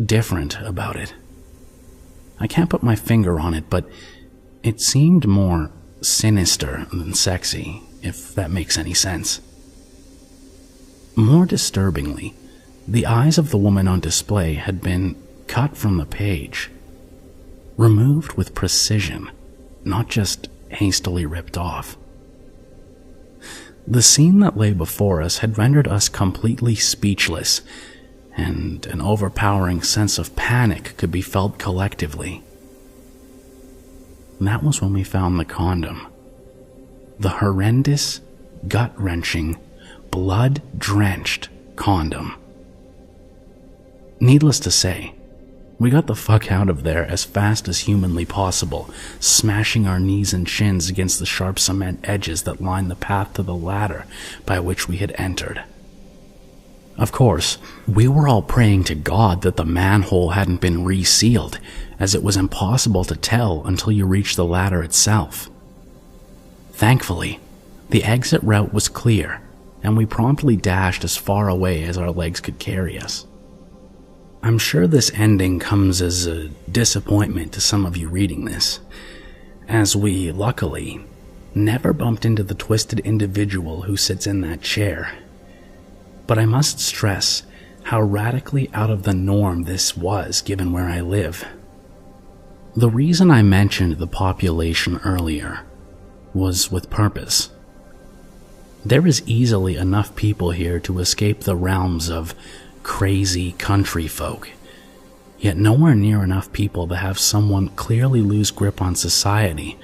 different about it. I can't put my finger on it, but it seemed more sinister than sexy, if that makes any sense. More disturbingly, the eyes of the woman on display had been cut from the page, removed with precision, not just hastily ripped off. The scene that lay before us had rendered us completely speechless, and an overpowering sense of panic could be felt collectively. That was when we found the condom. The horrendous, gut-wrenching, blood-drenched condom. Needless to say, we got the fuck out of there as fast as humanly possible, smashing our knees and shins against the sharp cement edges that lined the path to the ladder by which we had entered. Of course, we were all praying to God that the manhole hadn't been resealed, as it was impossible to tell until you reached the ladder itself. Thankfully, the exit route was clear, and we promptly dashed as far away as our legs could carry us. I'm sure this ending comes as a disappointment to some of you reading this, as we, luckily, never bumped into the twisted individual who sits in that chair. But I must stress how radically out of the norm this was given where I live. The reason I mentioned the population earlier was with purpose. There is easily enough people here to escape the realms of crazy country folk, yet nowhere near enough people to have someone clearly lose grip on society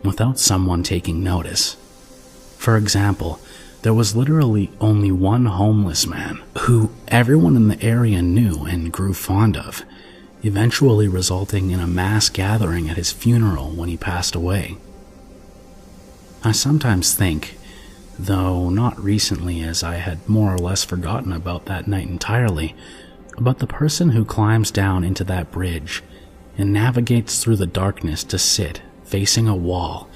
without someone taking notice. For example, there was literally only one homeless man who everyone in the area knew and grew fond of, eventually resulting in a mass gathering at his funeral when he passed away. I sometimes think, though not recently as I had more or less forgotten about that night entirely, about the person who climbs down into that bridge and navigates through the darkness to sit facing a wall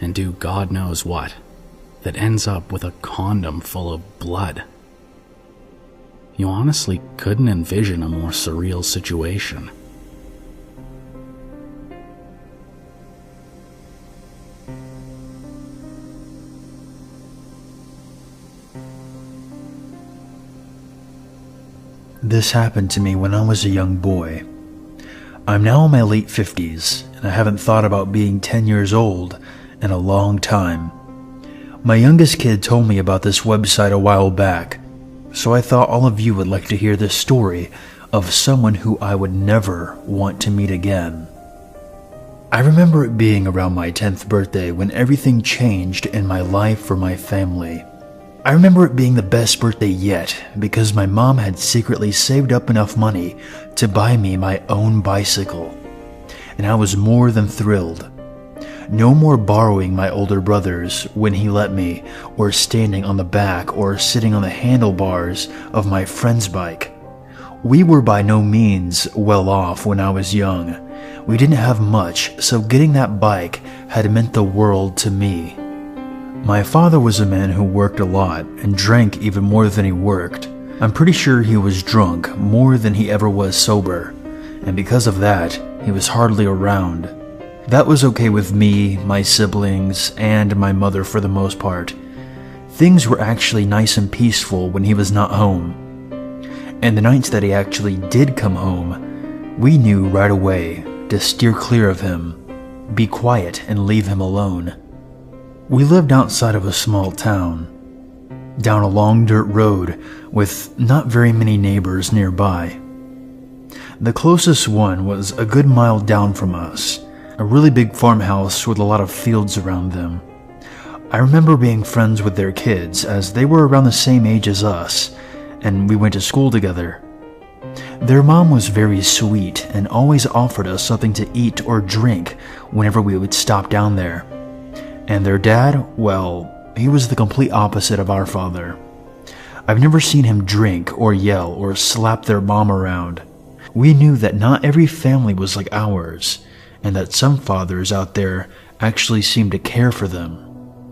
and do God knows what, that ends up with a condom full of blood. You honestly couldn't envision a more surreal situation. This happened to me when I was a young boy. I'm now in my late 50s, and I haven't thought about being 10 years old in a long time. My youngest kid told me about this website a while back, so I thought all of you would like to hear this story of someone who I would never want to meet again. I remember it being around my 10th birthday when everything changed in my life for my family. I remember it being the best birthday yet because my mom had secretly saved up enough money to buy me my own bicycle, and I was more than thrilled. No more borrowing my older brother's when he let me, or standing on the back or sitting on the handlebars of my friend's bike. We were by no means well off when I was young. We didn't have much, so getting that bike had meant the world to me. My father was a man who worked a lot and drank even more than he worked. I'm pretty sure he was drunk more than he ever was sober, and because of that, he was hardly around. That was okay with me, my siblings, and my mother for the most part. Things were actually nice and peaceful when he was not home. And the nights that he actually did come home, we knew right away to steer clear of him, be quiet and leave him alone. We lived outside of a small town, down a long dirt road with not very many neighbors nearby. The closest one was a good mile down from us, a really big farmhouse with a lot of fields around them. I remember being friends with their kids as they were around the same age as us, and we went to school together. Their mom was very sweet and always offered us something to eat or drink whenever we would stop down there. And their dad, well, he was the complete opposite of our father. I've never seen him drink or yell or slap their mom around. We knew that not every family was like ours, and that some fathers out there actually seemed to care for them.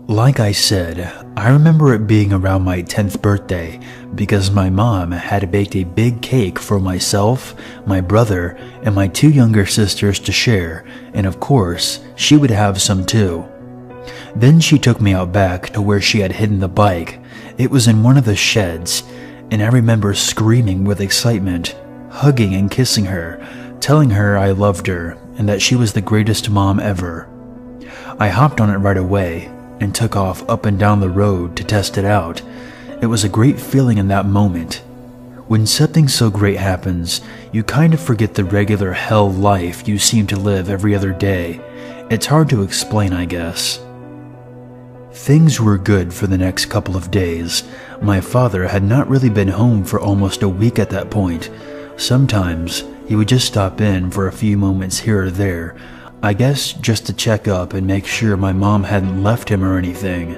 Like I said, I remember it being around my 10th birthday because my mom had baked a big cake for myself, my brother, and my 2 younger sisters to share, and of course, she would have some too. Then she took me out back to where she had hidden the bike. It was in one of the sheds, and I remember screaming with excitement, hugging and kissing her, telling her I loved her and that she was the greatest mom ever. I hopped on it right away and took off up and down the road to test it out. It was a great feeling in that moment. When something so great happens, you kind of forget the regular hell life you seem to live every other day. It's hard to explain, I guess. Things were good for the next couple of days. My father had not really been home for almost a week at that point. Sometimes he would just stop in for a few moments here or there, I guess just to check up and make sure my mom hadn't left him or anything.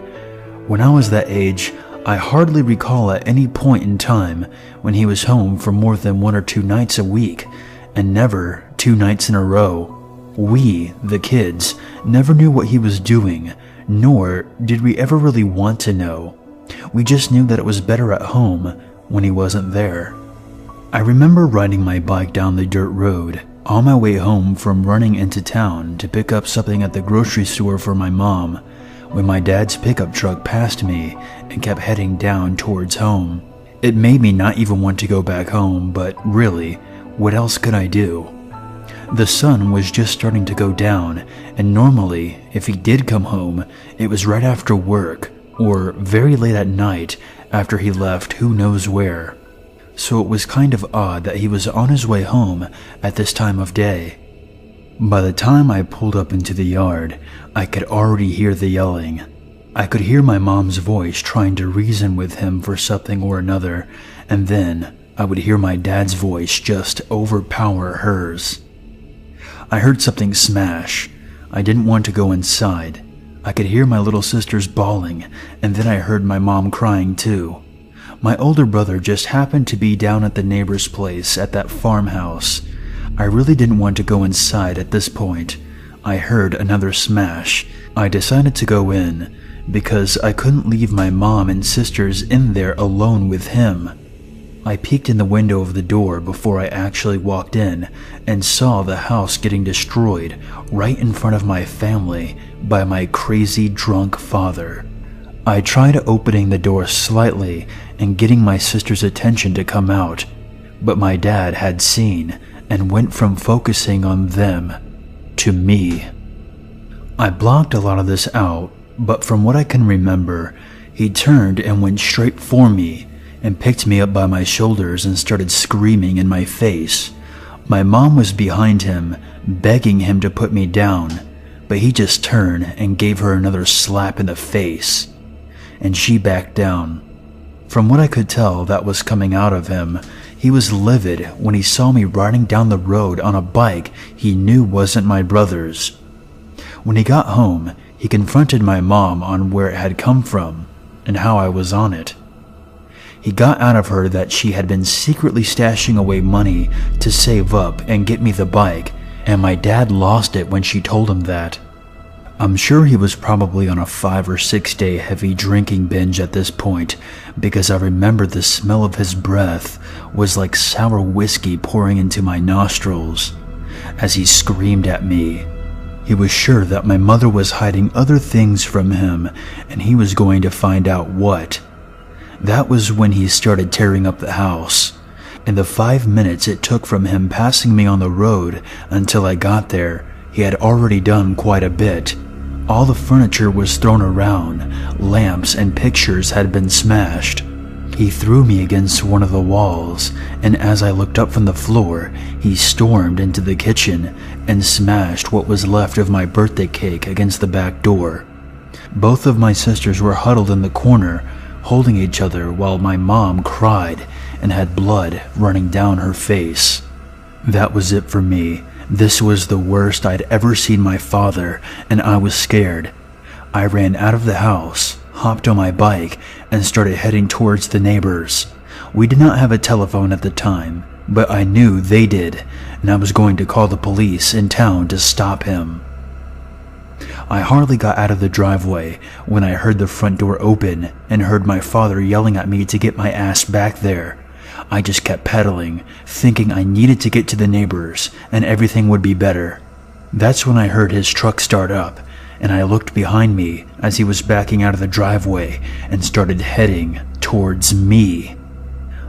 When I was that age, I hardly recall at any point in time when he was home for more than 1 or 2 nights a week, and never 2 nights in a row. We, the kids, never knew what he was doing, nor did we ever really want to know. We just knew that it was better at home when he wasn't there. I remember riding my bike down the dirt road on my way home from running into town to pick up something at the grocery store for my mom when my dad's pickup truck passed me and kept heading down towards home. It made me not even want to go back home, but really, what else could I do? The sun was just starting to go down, and normally, if he did come home, it was right after work, or very late at night after he left who knows where. So it was kind of odd that he was on his way home at this time of day. By the time I pulled up into the yard, I could already hear the yelling. I could hear my mom's voice trying to reason with him for something or another, and then I would hear my dad's voice just overpower hers. I heard something smash. I didn't want to go inside. I could hear my little sisters bawling, and then I heard my mom crying too. My older brother just happened to be down at the neighbor's place at that farmhouse. I really didn't want to go inside at this point. I heard another smash. I decided to go in because I couldn't leave my mom and sisters in there alone with him. I peeked in the window of the door before I actually walked in and saw the house getting destroyed right in front of my family by my crazy drunk father. I tried opening the door slightly and getting my sister's attention to come out, but my dad had seen and went from focusing on them to me. I blocked a lot of this out, but from what I can remember, he turned and went straight for me and picked me up by my shoulders and started screaming in my face. My mom was behind him, begging him to put me down, but he just turned and gave her another slap in the face, and she backed down. From what I could tell that was coming out of him, he was livid when he saw me riding down the road on a bike he knew wasn't my brother's. When he got home, he confronted my mom on where it had come from and how I was on it. He got out of her that she had been secretly stashing away money to save up and get me the bike, and my dad lost it when she told him that. I'm sure he was probably on a 5 or 6 day heavy drinking binge at this point, because I remember the smell of his breath was like sour whiskey pouring into my nostrils as he screamed at me. He was sure that my mother was hiding other things from him, and he was going to find out what. That was when he started tearing up the house. In the 5 minutes it took from him passing me on the road until I got there, he had already done quite a bit. All the furniture was thrown around, lamps and pictures had been smashed. He threw me against one of the walls, and as I looked up from the floor, he stormed into the kitchen and smashed what was left of my birthday cake against the back door. Both of my sisters were huddled in the corner, holding each other while my mom cried and had blood running down her face. That was it for me. This was the worst I'd ever seen my father, and I was scared. I ran out of the house, hopped on my bike, and started heading towards the neighbors. We did not have a telephone at the time, but I knew they did, and I was going to call the police in town to stop him. I hardly got out of the driveway when I heard the front door open and heard my father yelling at me to get my ass back there. I just kept pedaling, thinking I needed to get to the neighbors and everything would be better. That's when I heard his truck start up, and I looked behind me as he was backing out of the driveway and started heading towards me.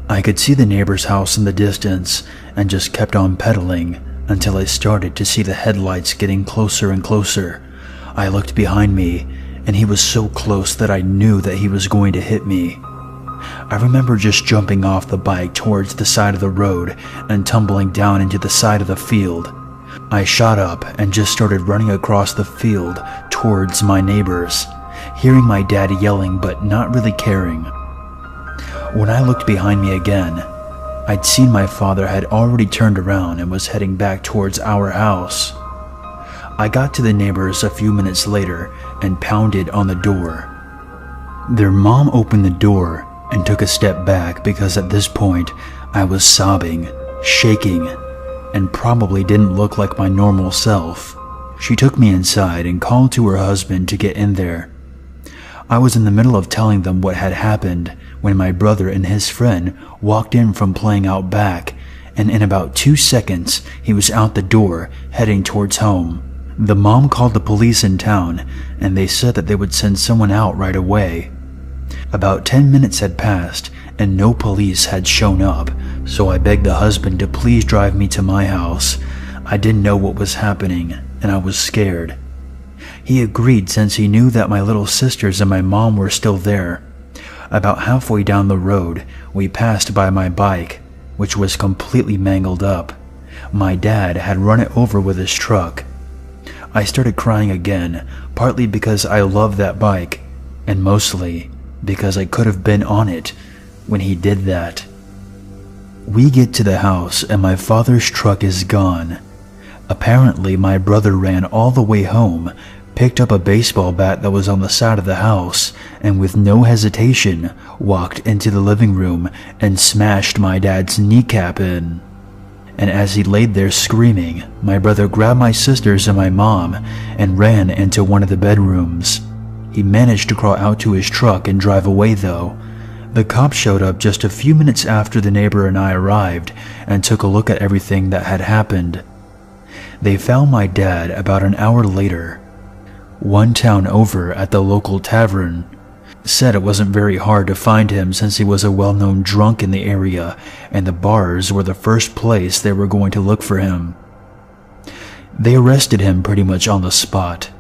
I could see the neighbor's house in the distance and just kept on pedaling until I started to see the headlights getting closer and closer. I looked behind me, and he was so close that I knew that he was going to hit me. I remember just jumping off the bike towards the side of the road and tumbling down into the side of the field. I shot up and just started running across the field towards my neighbors, hearing my dad yelling but not really caring. When I looked behind me again, I'd seen my father had already turned around and was heading back towards our house. I got to the neighbors a few minutes later and pounded on the door. Their mom opened the door and took a step back because at this point I was sobbing, shaking, and probably didn't look like my normal self. She took me inside and called to her husband to get in there. I was in the middle of telling them what had happened when my brother and his friend walked in from playing out back and in about 2 seconds, he was out the door, heading towards home. The mom called the police in town, and they said that they would send someone out right away. About 10 minutes had passed, and no police had shown up, so I begged the husband to please drive me to my house. I didn't know what was happening, and I was scared. He agreed since he knew that my little sisters and my mom were still there. About halfway down the road, we passed by my bike, which was completely mangled up. My dad had run it over with his truck. I started crying again, partly because I loved that bike, and mostly because I could have been on it when he did that. We get to the house and my father's truck is gone. Apparently, my brother ran all the way home, picked up a baseball bat that was on the side of the house, and with no hesitation, walked into the living room and smashed my dad's kneecap in. And as he laid there screaming, my brother grabbed my sisters and my mom and ran into one of the bedrooms. He managed to crawl out to his truck and drive away though. The cops showed up just a few minutes after the neighbor and I arrived and took a look at everything that had happened. They found my dad about an hour later, one town over at the local tavern. Said it wasn't very hard to find him since he was a well-known drunk in the area, and the bars were the first place they were going to look for him. They arrested him pretty much on the spot.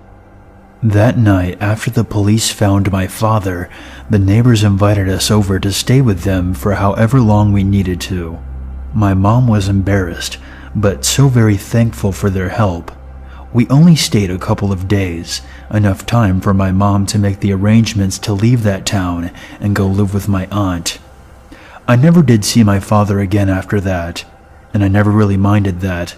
That night, after the police found my father, the neighbors invited us over to stay with them for however long we needed to. My mom was embarrassed, but so very thankful for their help. We only stayed a couple of days, enough time for my mom to make the arrangements to leave that town and go live with my aunt. I never did see my father again after that, and I never really minded that.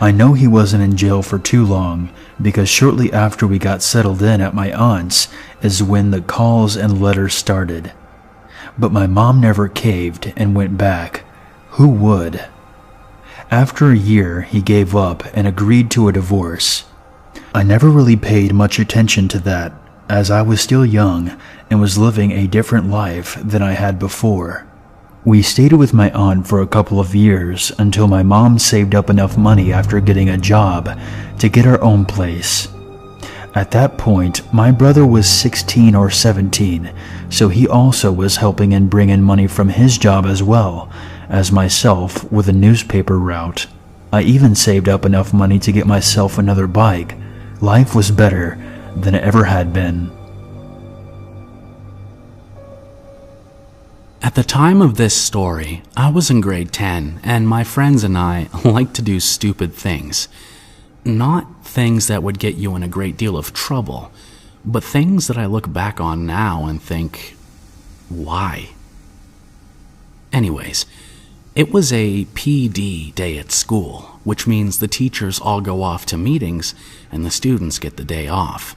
I know he wasn't in jail for too long, because shortly after we got settled in at my aunt's is when the calls and letters started. But my mom never caved and went back. Who would? After a year, he gave up and agreed to a divorce. I never really paid much attention to that, as I was still young and was living a different life than I had before. We stayed with my aunt for a couple of years until my mom saved up enough money after getting a job to get our own place. At that point, my brother was 16 or 17, so he also was helping and bringing money from his job as well as myself with a newspaper route. I even saved up enough money to get myself another bike. Life was better than it ever had been. At the time of this story, I was in grade 10, and my friends and I liked to do stupid things. Not things that would get you in a great deal of trouble, but things that I look back on now and think, why? Anyways, it was a PD day at school, which means the teachers all go off to meetings and the students get the day off.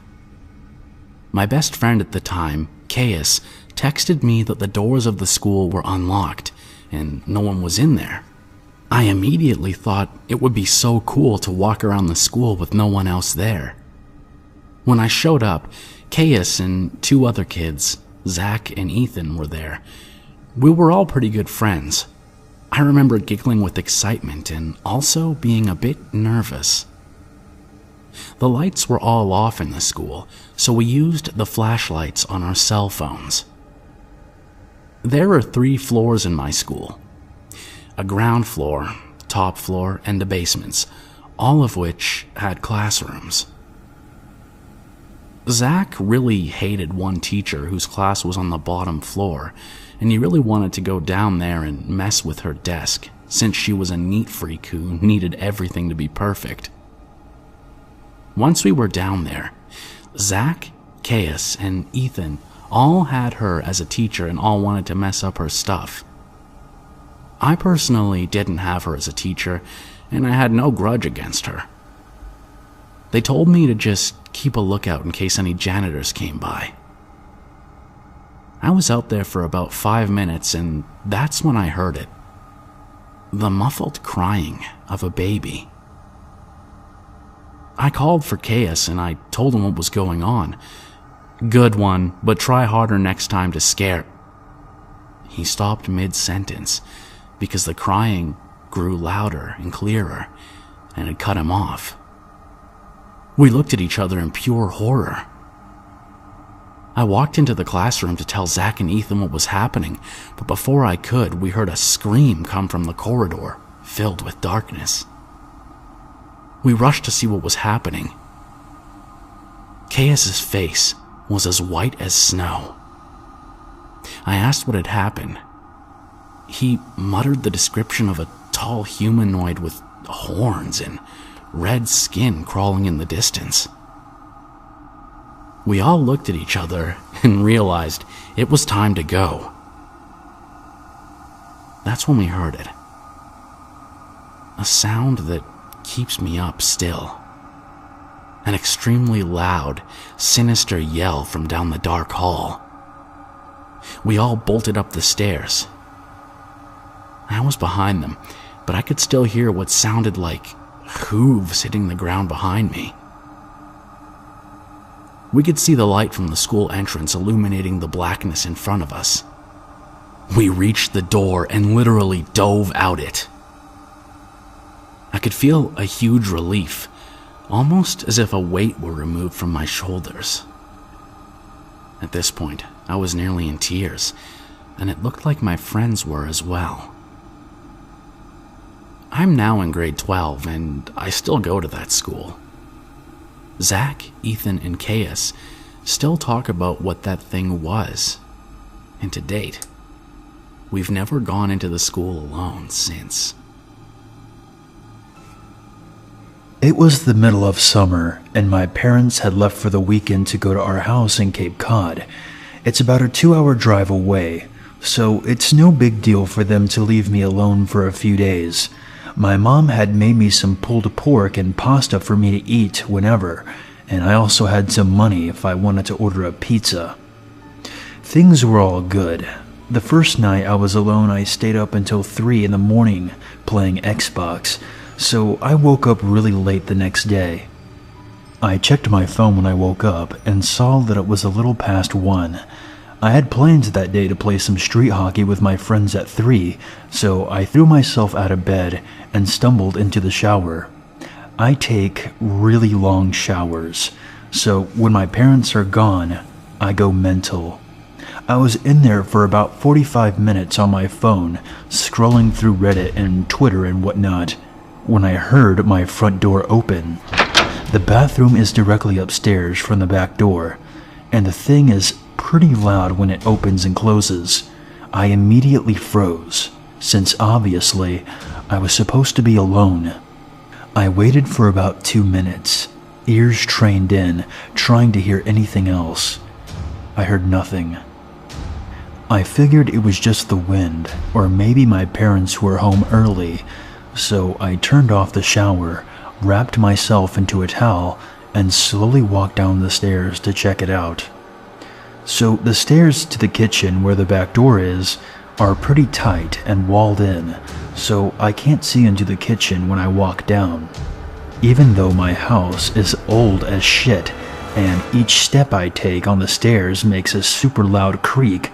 My best friend at the time, Caius, texted me that the doors of the school were unlocked and no one was in there. I immediately thought it would be so cool to walk around the school with no one else there. When I showed up, Caius and two other kids, Zach and Ethan, were there. We were all pretty good friends. I remember giggling with excitement and also being a bit nervous. The lights were all off in the school, so we used the flashlights on our cell phones. There are 3 floors in my school. A ground floor, top floor, and the basements, all of which had classrooms. Zach really hated one teacher whose class was on the bottom floor, and he really wanted to go down there and mess with her desk, since she was a neat freak who needed everything to be perfect. Once we were down there, Zach, Caius, and Ethan all had her as a teacher and all wanted to mess up her stuff. I personally didn't have her as a teacher, and I had no grudge against her. They told me to just keep a lookout in case any janitors came by. I was out there for about 5 minutes, and that's when I heard it. The muffled crying of a baby. I called for Caius and I told him what was going on. Good one, but try harder next time to scare. He stopped mid-sentence because the crying grew louder and clearer, and had cut him off. We looked at each other in pure horror. I walked into the classroom to tell Zach and Ethan what was happening, but before I could, we heard a scream come from the corridor, filled with darkness. We rushed to see what was happening. Caius's face was as white as snow. I asked what had happened. He muttered the description of a tall humanoid with horns and red skin crawling in the distance. We all looked at each other and realized it was time to go. That's when we heard it. A sound that keeps me up still. An extremely loud, sinister yell from down the dark hall. We all bolted up the stairs. I was behind them, but I could still hear what sounded like hooves hitting the ground behind me. We could see the light from the school entrance illuminating the blackness in front of us. We reached the door and literally dove out it. I could feel a huge relief, almost as if a weight were removed from my shoulders. At this point, I was nearly in tears, and it looked like my friends were as well. I'm now in grade 12, and I still go to that school. Zach, Ethan, and Caius still talk about what that thing was, and to date, we've never gone into the school alone since. It was the middle of summer, and my parents had left for the weekend to go to our house in Cape Cod. It's about a 2-hour drive away, so it's no big deal for them to leave me alone for a few days. My mom had made me some pulled pork and pasta for me to eat whenever, and I also had some money if I wanted to order a pizza. Things were all good. The first night I was alone, I stayed up until 3 in the morning playing Xbox, so I woke up really late the next day. I checked my phone when I woke up and saw that it was a little past 1. I had plans that day to play some street hockey with my friends at 3, so I threw myself out of bed and stumbled into the shower. I take really long showers, so when my parents are gone, I go mental. I was in there for about 45 minutes on my phone, scrolling through Reddit and Twitter and whatnot, when I heard my front door open. The bathroom is directly upstairs from the back door, and the thing is pretty loud when it opens and closes. I immediately froze, since obviously I was supposed to be alone. I waited for about 2 minutes, ears trained in, trying to hear anything else. I heard nothing. I figured it was just the wind, or maybe my parents were home early, so I turned off the shower, wrapped myself into a towel, and slowly walked down the stairs to check it out. So the stairs to the kitchen where the back door is are pretty tight and walled in, so I can't see into the kitchen when I walk down. Even though my house is old as shit, and each step I take on the stairs makes a super loud creak,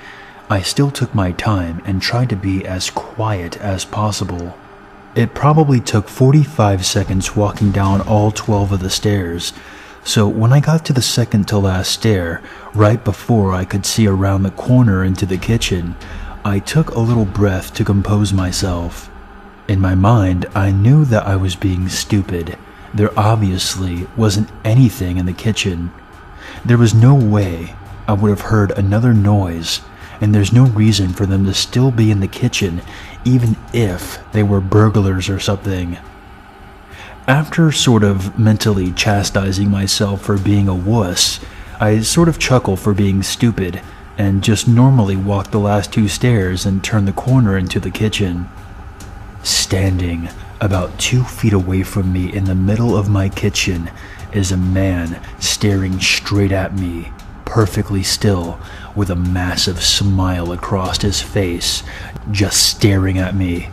I still took my time and tried to be as quiet as possible. It probably took 45 seconds walking down all 12 of the stairs, so when I got to the second to last stair, right before I could see around the corner into the kitchen, I took a little breath to compose myself. In my mind, I knew that I was being stupid. There obviously wasn't anything in the kitchen. There was no way I would have heard another noise, and there's no reason for them to still be in the kitchen, even if they were burglars or something. After sort of mentally chastising myself for being a wuss, I sort of chuckle for being stupid and just normally walk the last 2 stairs and turn the corner into the kitchen. Standing about 2 feet away from me in the middle of my kitchen is a man staring straight at me, perfectly still, with a massive smile across his face, just staring at me.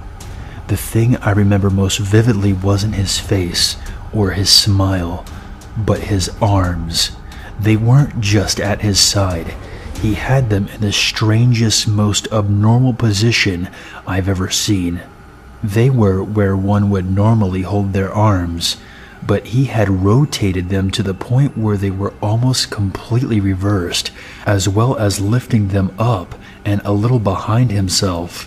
The thing I remember most vividly wasn't his face or his smile, but his arms. They weren't just at his side. He had them in the strangest, most abnormal position I've ever seen. They were where one would normally hold their arms, but he had rotated them to the point where they were almost completely reversed, as well as lifting them up and a little behind himself.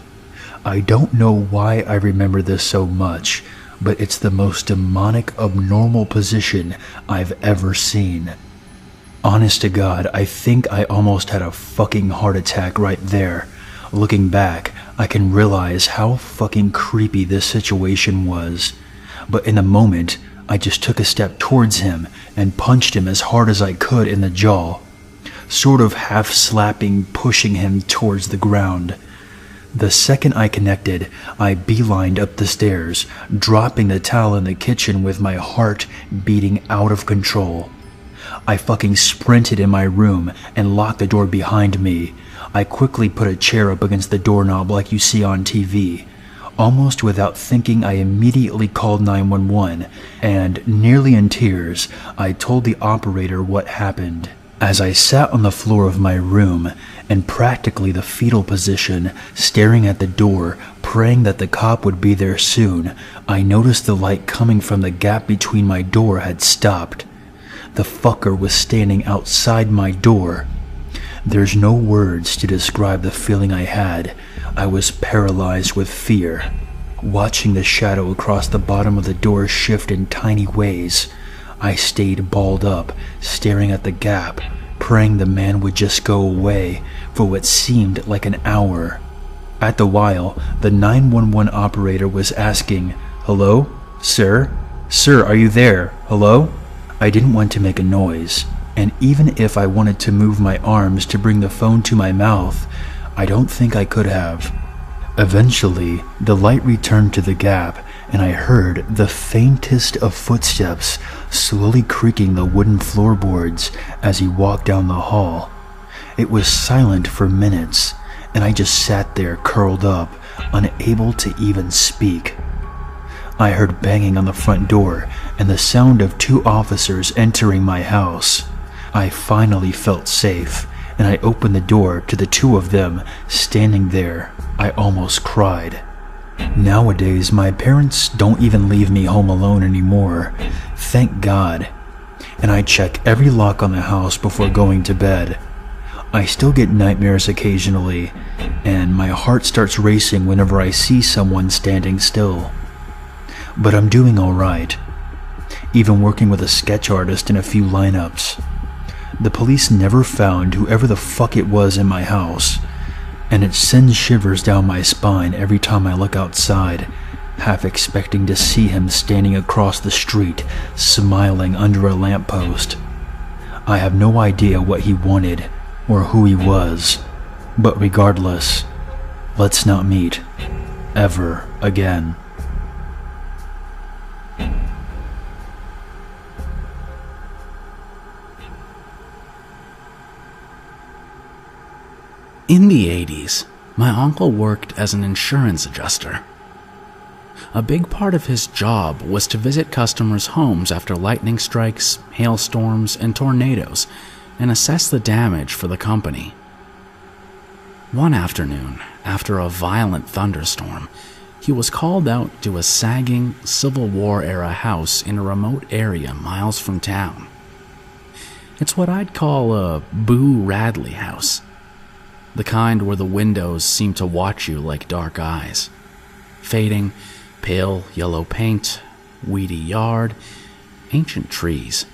I don't know why I remember this so much, but it's the most demonic, abnormal position I've ever seen. Honest to God, I think I almost had a fucking heart attack right there. Looking back, I can realize how fucking creepy this situation was. But in the moment, I just took a step towards him and punched him as hard as I could in the jaw, sort of half slapping, pushing him towards the ground. The second I connected, I beelined up the stairs, dropping the towel in the kitchen with my heart beating out of control. I fucking sprinted in my room and locked the door behind me. I quickly put a chair up against the doorknob like you see on TV. Almost without thinking, I immediately called 911, and nearly in tears, I told the operator what happened. As I sat on the floor of my room, in practically the fetal position, staring at the door, praying that the cop would be there soon, I noticed the light coming from the gap between my door had stopped. The fucker was standing outside my door. There's no words to describe the feeling I had. I was paralyzed with fear, watching the shadow across the bottom of the door shift in tiny ways. I stayed balled up, staring at the gap, praying the man would just go away for what seemed like an hour. At the while, the 911 operator was asking, "Hello? Sir? Sir, are you there? Hello?" I didn't want to make a noise, and even if I wanted to move my arms to bring the phone to my mouth, I don't think I could have. Eventually, the light returned to the gap, and I heard the faintest of footsteps slowly creaking the wooden floorboards as he walked down the hall. It was silent for minutes, and I just sat there curled up, unable to even speak. I heard banging on the front door and the sound of 2 officers entering my house. I finally felt safe, and I opened the door to the 2 of them standing there. I almost cried. Nowadays, my parents don't even leave me home alone anymore. Thank God. And I check every lock on the house before going to bed. I still get nightmares occasionally, and my heart starts racing whenever I see someone standing still. But I'm doing alright, even working with a sketch artist in a few lineups. The police never found whoever the fuck it was in my house, and it sends shivers down my spine every time I look outside, half expecting to see him standing across the street, smiling under a lamppost. I have no idea what he wanted or who he was, but regardless, let's not meet ever again. In the 80s, my uncle worked as an insurance adjuster. A big part of his job was to visit customers' homes after lightning strikes, hailstorms, and tornadoes, and assess the damage for the company. One afternoon, after a violent thunderstorm, he was called out to a sagging Civil War-era house in a remote area miles from town. It's what I'd call a Boo Radley house. The kind where the windows seem to watch you like dark eyes. Fading, pale yellow paint, weedy yard, ancient trees.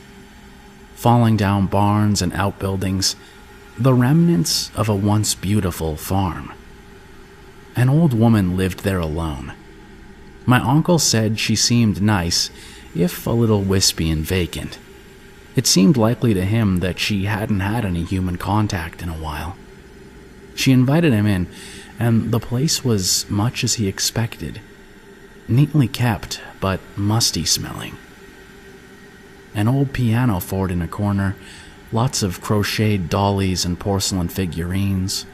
Falling down barns and outbuildings, the remnants of a once beautiful farm. An old woman lived there alone. My uncle said she seemed nice, if a little wispy and vacant. It seemed likely to him that she hadn't had any human contact in a while. She invited him in, and the place was much as he expected. Neatly kept, but musty smelling. An old piano forward in a corner, lots of crocheted dollies and porcelain figurines,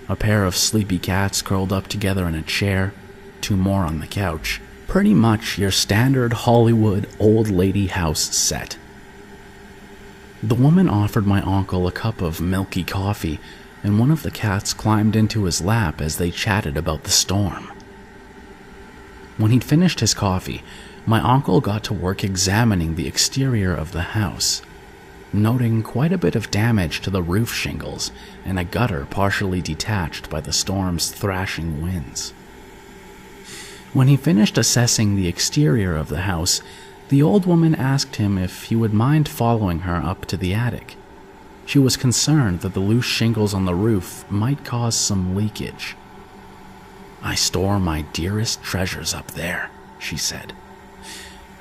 a pair of sleepy cats curled up together in a chair, 2 more on the couch. Pretty much your standard Hollywood old lady house set. The woman offered my uncle a cup of milky coffee, and one of the cats climbed into his lap as they chatted about the storm. When he'd finished his coffee, my uncle got to work examining the exterior of the house, noting quite a bit of damage to the roof shingles and a gutter partially detached by the storm's thrashing winds. When he finished assessing the exterior of the house, the old woman asked him if he would mind following her up to the attic. She was concerned that the loose shingles on the roof might cause some leakage. "I store my dearest treasures up there," she said.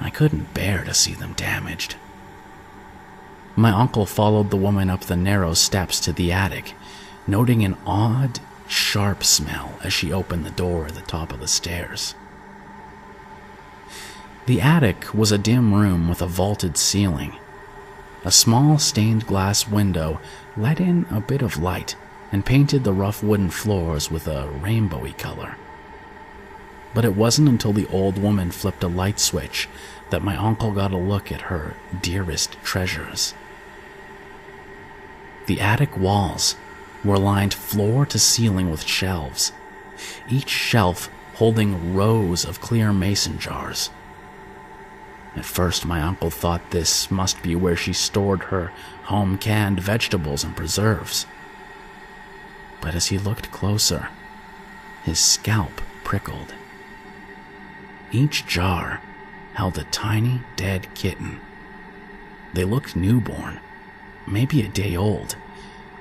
"I couldn't bear to see them damaged." My uncle followed the woman up the narrow steps to the attic, noting an odd, sharp smell as she opened the door at the top of the stairs. The attic was a dim room with a vaulted ceiling. A small stained glass window let in a bit of light and painted the rough wooden floors with a rainbowy color. But it wasn't until the old woman flipped a light switch that my uncle got a look at her dearest treasures. The attic walls were lined floor to ceiling with shelves, each shelf holding rows of clear mason jars. At first, my uncle thought this must be where she stored her home-canned vegetables and preserves. But as he looked closer, his scalp prickled. Each jar held a tiny, dead kitten. They looked newborn, maybe a day old,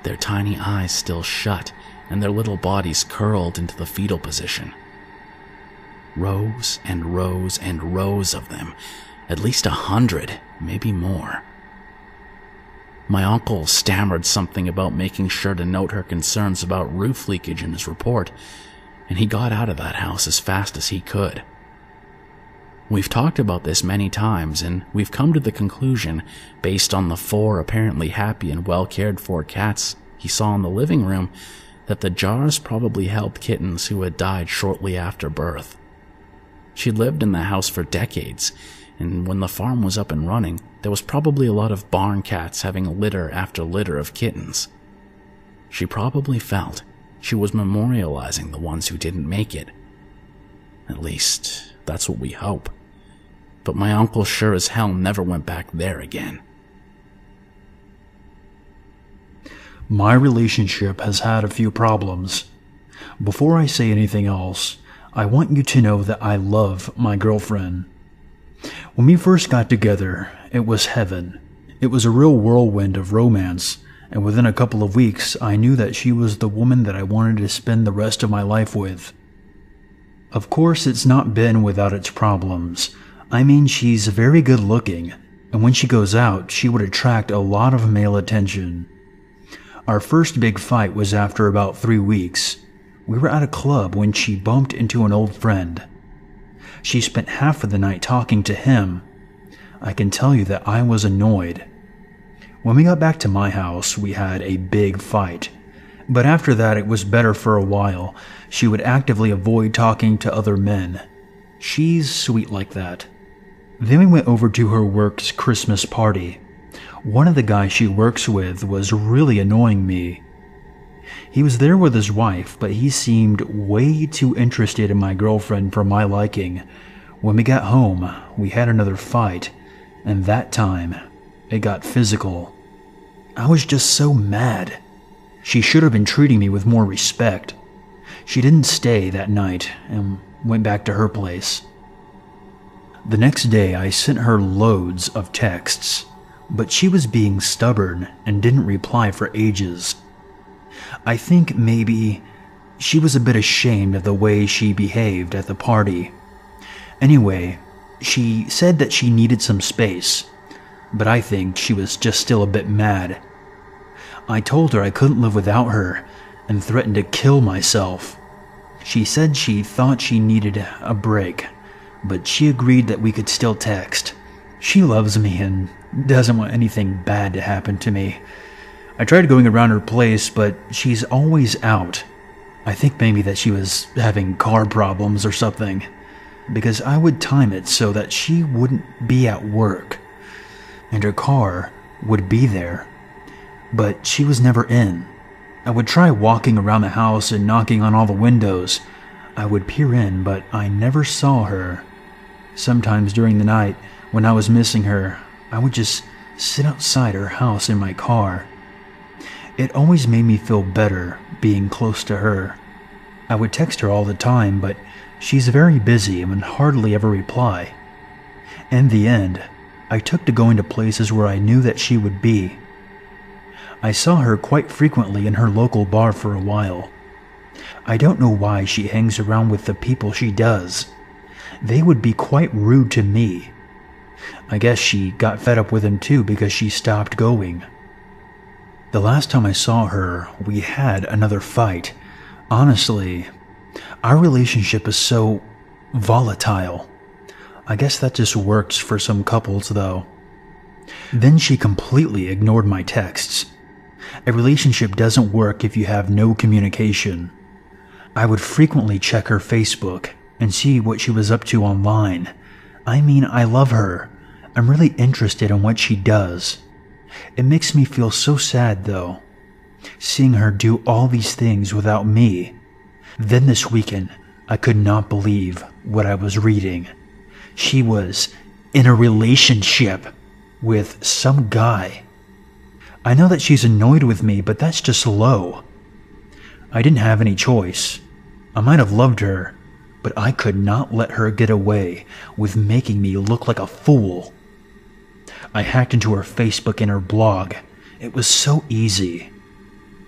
their tiny eyes still shut and their little bodies curled into the fetal position. Rows and rows and rows of them, at least 100, maybe more. My uncle stammered something about making sure to note her concerns about roof leakage in his report, and he got out of that house as fast as he could. We've talked about this many times, and we've come to the conclusion, based on the 4 apparently happy and well-cared-for cats he saw in the living room, that the jars probably held kittens who had died shortly after birth. She lived in the house for decades, and when the farm was up and running, there was probably a lot of barn cats having litter after litter of kittens. She probably felt she was memorializing the ones who didn't make it. At least, that's what we hope. But my uncle sure as hell never went back there again. My relationship has had a few problems. Before I say anything else, I want you to know that I love my girlfriend. When we first got together, it was heaven. It was a real whirlwind of romance, and within a couple of weeks, I knew that she was the woman that I wanted to spend the rest of my life with. Of course, it's not been without its problems. I mean, she's very good looking, and when she goes out, she would attract a lot of male attention. Our first big fight was after about 3 weeks. We were at a club when she bumped into an old friend. She spent half of the night talking to him. I can tell you that I was annoyed. When we got back to my house, we had a big fight. But after that, it was better for a while. She would actively avoid talking to other men. She's sweet like that. Then we went over to her work's Christmas party. One of the guys she works with was really annoying me. He was there with his wife, but he seemed way too interested in my girlfriend for my liking. When we got home, we had another fight, and that time, it got physical. I was just so mad. She should have been treating me with more respect. She didn't stay that night and went back to her place. The next day, I sent her loads of texts, but she was being stubborn and didn't reply for ages. I think maybe she was a bit ashamed of the way she behaved at the party. Anyway, she said that she needed some space, but I think she was just still a bit mad. I told her I couldn't live without her and threatened to kill myself. She said she thought she needed a break, but she agreed that we could still text. She loves me and doesn't want anything bad to happen to me. I tried going around her place, but she's always out. I think maybe that she was having car problems or something, because I would time it so that she wouldn't be at work, and her car would be there, but she was never in. I would try walking around the house and knocking on all the windows. I would peer in, but I never saw her. Sometimes during the night, when I was missing her, I would just sit outside her house in my car. It always made me feel better being close to her. I would text her all the time, but she's very busy and would hardly ever reply. In the end, I took to going to places where I knew that she would be. I saw her quite frequently in her local bar for a while. I don't know why she hangs around with the people she does. They would be quite rude to me. I guess she got fed up with them too because she stopped going. The last time I saw her, we had another fight. Honestly, our relationship is so volatile. I guess that just works for some couples though. Then she completely ignored my texts. A relationship doesn't work if you have no communication. I would frequently check her Facebook and see what she was up to online. I mean, I love her. I'm really interested in what she does. It makes me feel so sad though, seeing her do all these things without me. Then this weekend, I could not believe what I was reading. She was in a relationship with some guy. I know that she's annoyed with me, but that's just low. I didn't have any choice. I might have loved her, but I could not let her get away with making me look like a fool. I hacked into her Facebook and her blog. It was so easy.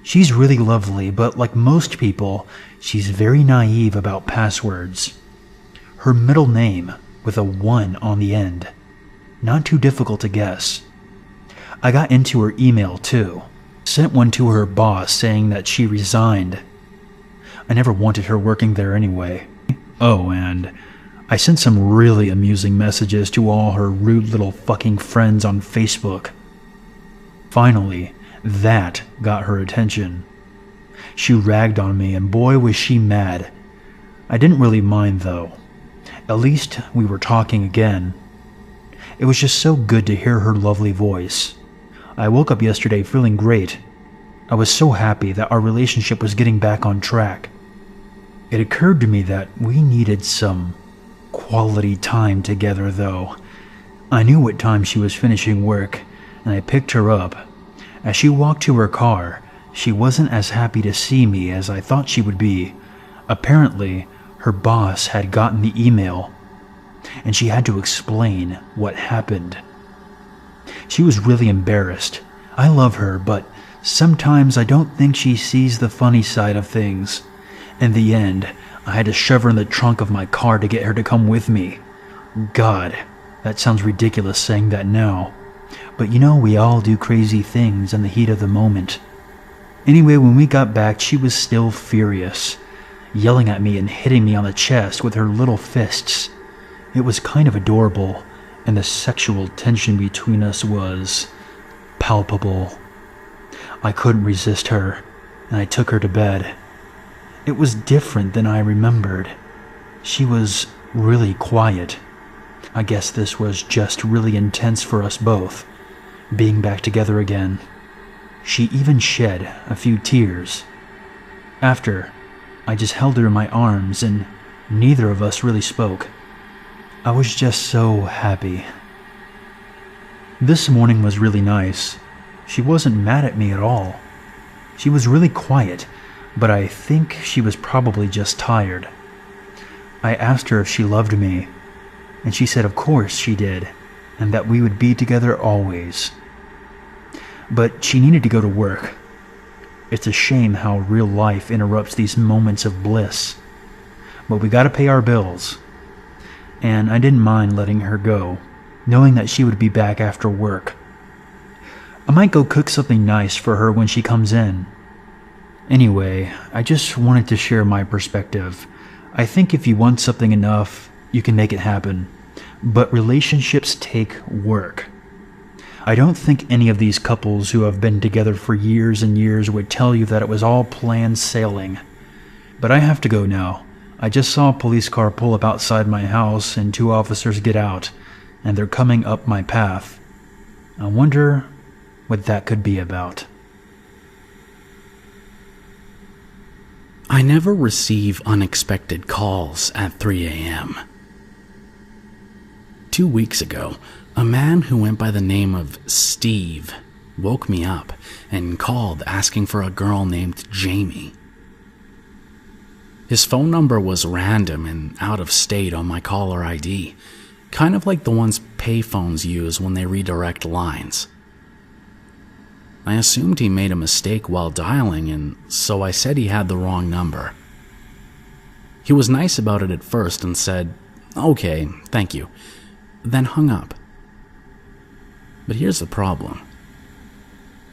She's really lovely, but like most people, she's very naive about passwords. Her middle name with a 1 on the end. Not too difficult to guess. I got into her email too. Sent one to her boss saying that she resigned. I never wanted her working there anyway. Oh, and I sent some really amusing messages to all her rude little fucking friends on Facebook. Finally, that got her attention. She ragged on me, and boy was she mad. I didn't really mind though. At least we were talking again. It was just so good to hear her lovely voice. I woke up yesterday feeling great. I was so happy that our relationship was getting back on track. It occurred to me that we needed some quality time together though. I knew what time she was finishing work, and I picked her up. As she walked to her car, she wasn't as happy to see me as I thought she would be. Apparently, her boss had gotten the email, and she had to explain what happened. She was really embarrassed. I love her, but sometimes I don't think she sees the funny side of things. In the end, I had to shove her in the trunk of my car to get her to come with me. God, that sounds ridiculous saying that now. But you know, we all do crazy things in the heat of the moment. Anyway, when we got back, she was still furious, yelling at me and hitting me on the chest with her little fists. It was kind of adorable, and the sexual tension between us was palpable. I couldn't resist her, and I took her to bed. It was different than I remembered. She was really quiet. I guess this was just really intense for us both, being back together again. She even shed a few tears. After, I just held her in my arms and neither of us really spoke. I was just so happy. This morning was really nice. She wasn't mad at me at all. She was really quiet, but I think she was probably just tired. I asked her if she loved me, and she said of course she did, and that we would be together always. But she needed to go to work. It's a shame how real life interrupts these moments of bliss. But we gotta pay our bills. And I didn't mind letting her go, knowing that she would be back after work. I might go cook something nice for her when she comes in. Anyway, I just wanted to share my perspective. I think if you want something enough, you can make it happen. But relationships take work. I don't think any of these couples who have been together for years and years would tell you that it was all planned sailing. But I have to go now. I just saw a police car pull up outside my house and 2 officers get out, and they're coming up my path. I wonder what that could be about. I never receive unexpected calls at 3 a.m. 2 weeks ago, a man who went by the name of Steve woke me up and called asking for a girl named Jamie. His phone number was random and out of state on my caller ID, kind of like the ones payphones use when they redirect lines. I assumed he made a mistake while dialing, and so I said he had the wrong number. He was nice about it at first and said, "Okay, thank you," then hung up. But here's the problem.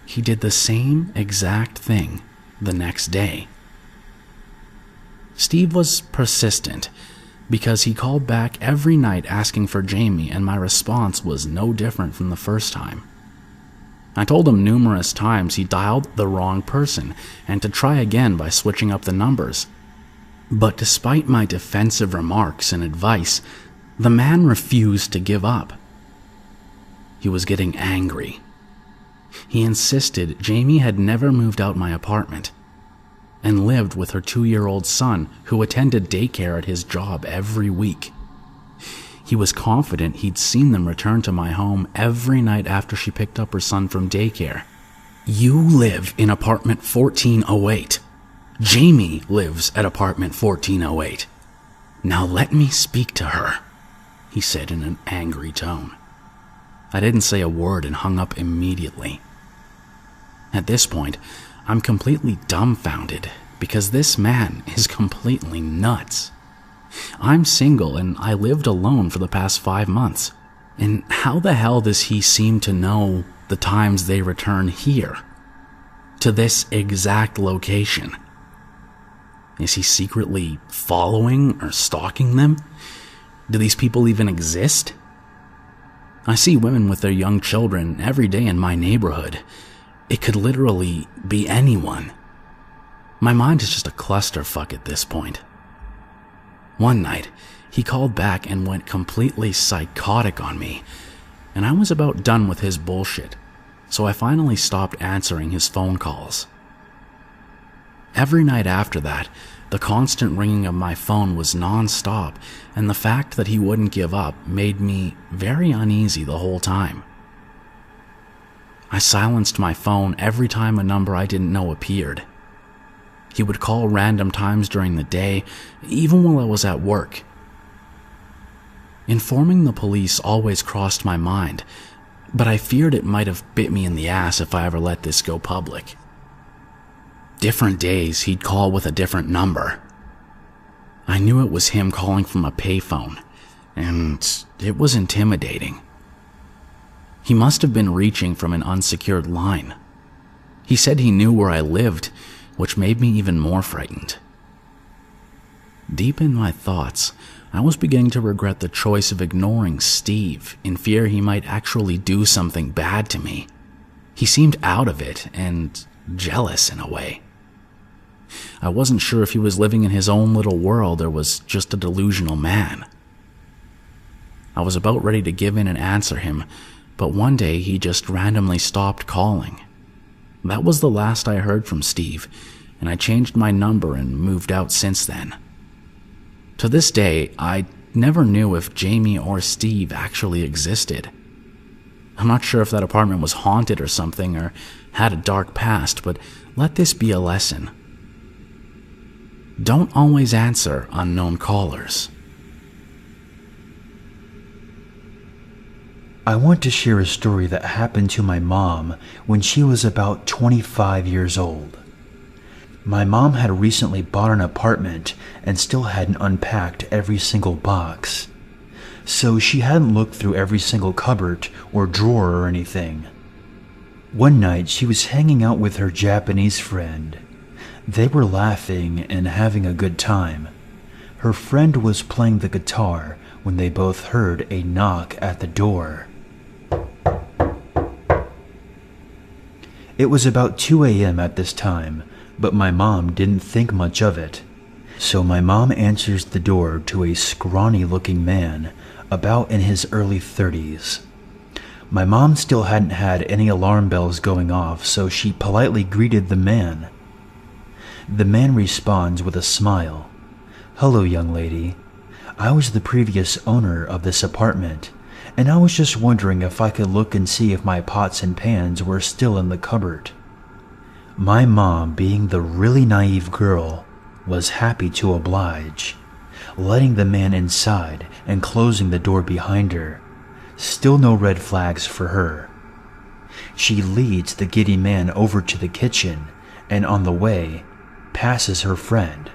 He did the same exact thing the next day. Steve was persistent because he called back every night asking for Jamie, and my response was no different from the first time. I told him numerous times he dialed the wrong person and to try again by switching up the numbers. But despite my defensive remarks and advice, the man refused to give up. He was getting angry. He insisted Jamie had never moved out my apartment and lived with her 2-year-old son, who attended daycare at his job every week. He was confident he'd seen them return to my home every night after she picked up her son from daycare. "You live in apartment 1408. Jamie lives at apartment 1408. Now let me speak to her," he said in an angry tone. I didn't say a word and hung up immediately. At this point, I'm completely dumbfounded because this man is completely nuts. I'm single and I lived alone for the past 5 months. And how the hell does he seem to know the times they return here? To this exact location? Is he secretly following or stalking them? Do these people even exist? I see women with their young children every day in my neighborhood. It could literally be anyone. My mind is just a clusterfuck at this point. One night, he called back and went completely psychotic on me, and I was about done with his bullshit, so I finally stopped answering his phone calls. Every night after that, the constant ringing of my phone was non-stop, and the fact that he wouldn't give up made me very uneasy the whole time. I silenced my phone every time a number I didn't know appeared. He would call random times during the day, even while I was at work. Informing the police always crossed my mind, but I feared it might have bit me in the ass if I ever let this go public. Different days, he'd call with a different number. I knew it was him calling from a payphone, and it was intimidating. He must have been reaching from an unsecured line. He said he knew where I lived, which made me even more frightened. Deep in my thoughts, I was beginning to regret the choice of ignoring Steve in fear he might actually do something bad to me. He seemed out of it and jealous in a way. I wasn't sure if he was living in his own little world or was just a delusional man. I was about ready to give in and answer him, but one day he just randomly stopped calling. That was the last I heard from Steve, and I changed my number and moved out since then. To this day, I never knew if Jamie or Steve actually existed. I'm not sure if that apartment was haunted or something, or had a dark past, but let this be a lesson. Don't always answer unknown callers. I want to share a story that happened to my mom when she was about 25 years old. My mom had recently bought an apartment and still hadn't unpacked every single box, so she hadn't looked through every single cupboard or drawer or anything. One night she was hanging out with her Japanese friend. They were laughing and having a good time. Her friend was playing the guitar when they both heard a knock at the door. It was about 2 a.m. at this time, but my mom didn't think much of it. So my mom answers the door to a scrawny-looking man, about in his early 30s. My mom still hadn't had any alarm bells going off, so she politely greeted the man. The man responds with a smile. "Hello, young lady. I was the previous owner of this apartment, and I was just wondering if I could look and see if my pots and pans were still in the cupboard." My mom, being the really naive girl, was happy to oblige, letting the man inside and closing the door behind her. Still no red flags for her. She leads the giddy man over to the kitchen and on the way passes her friend.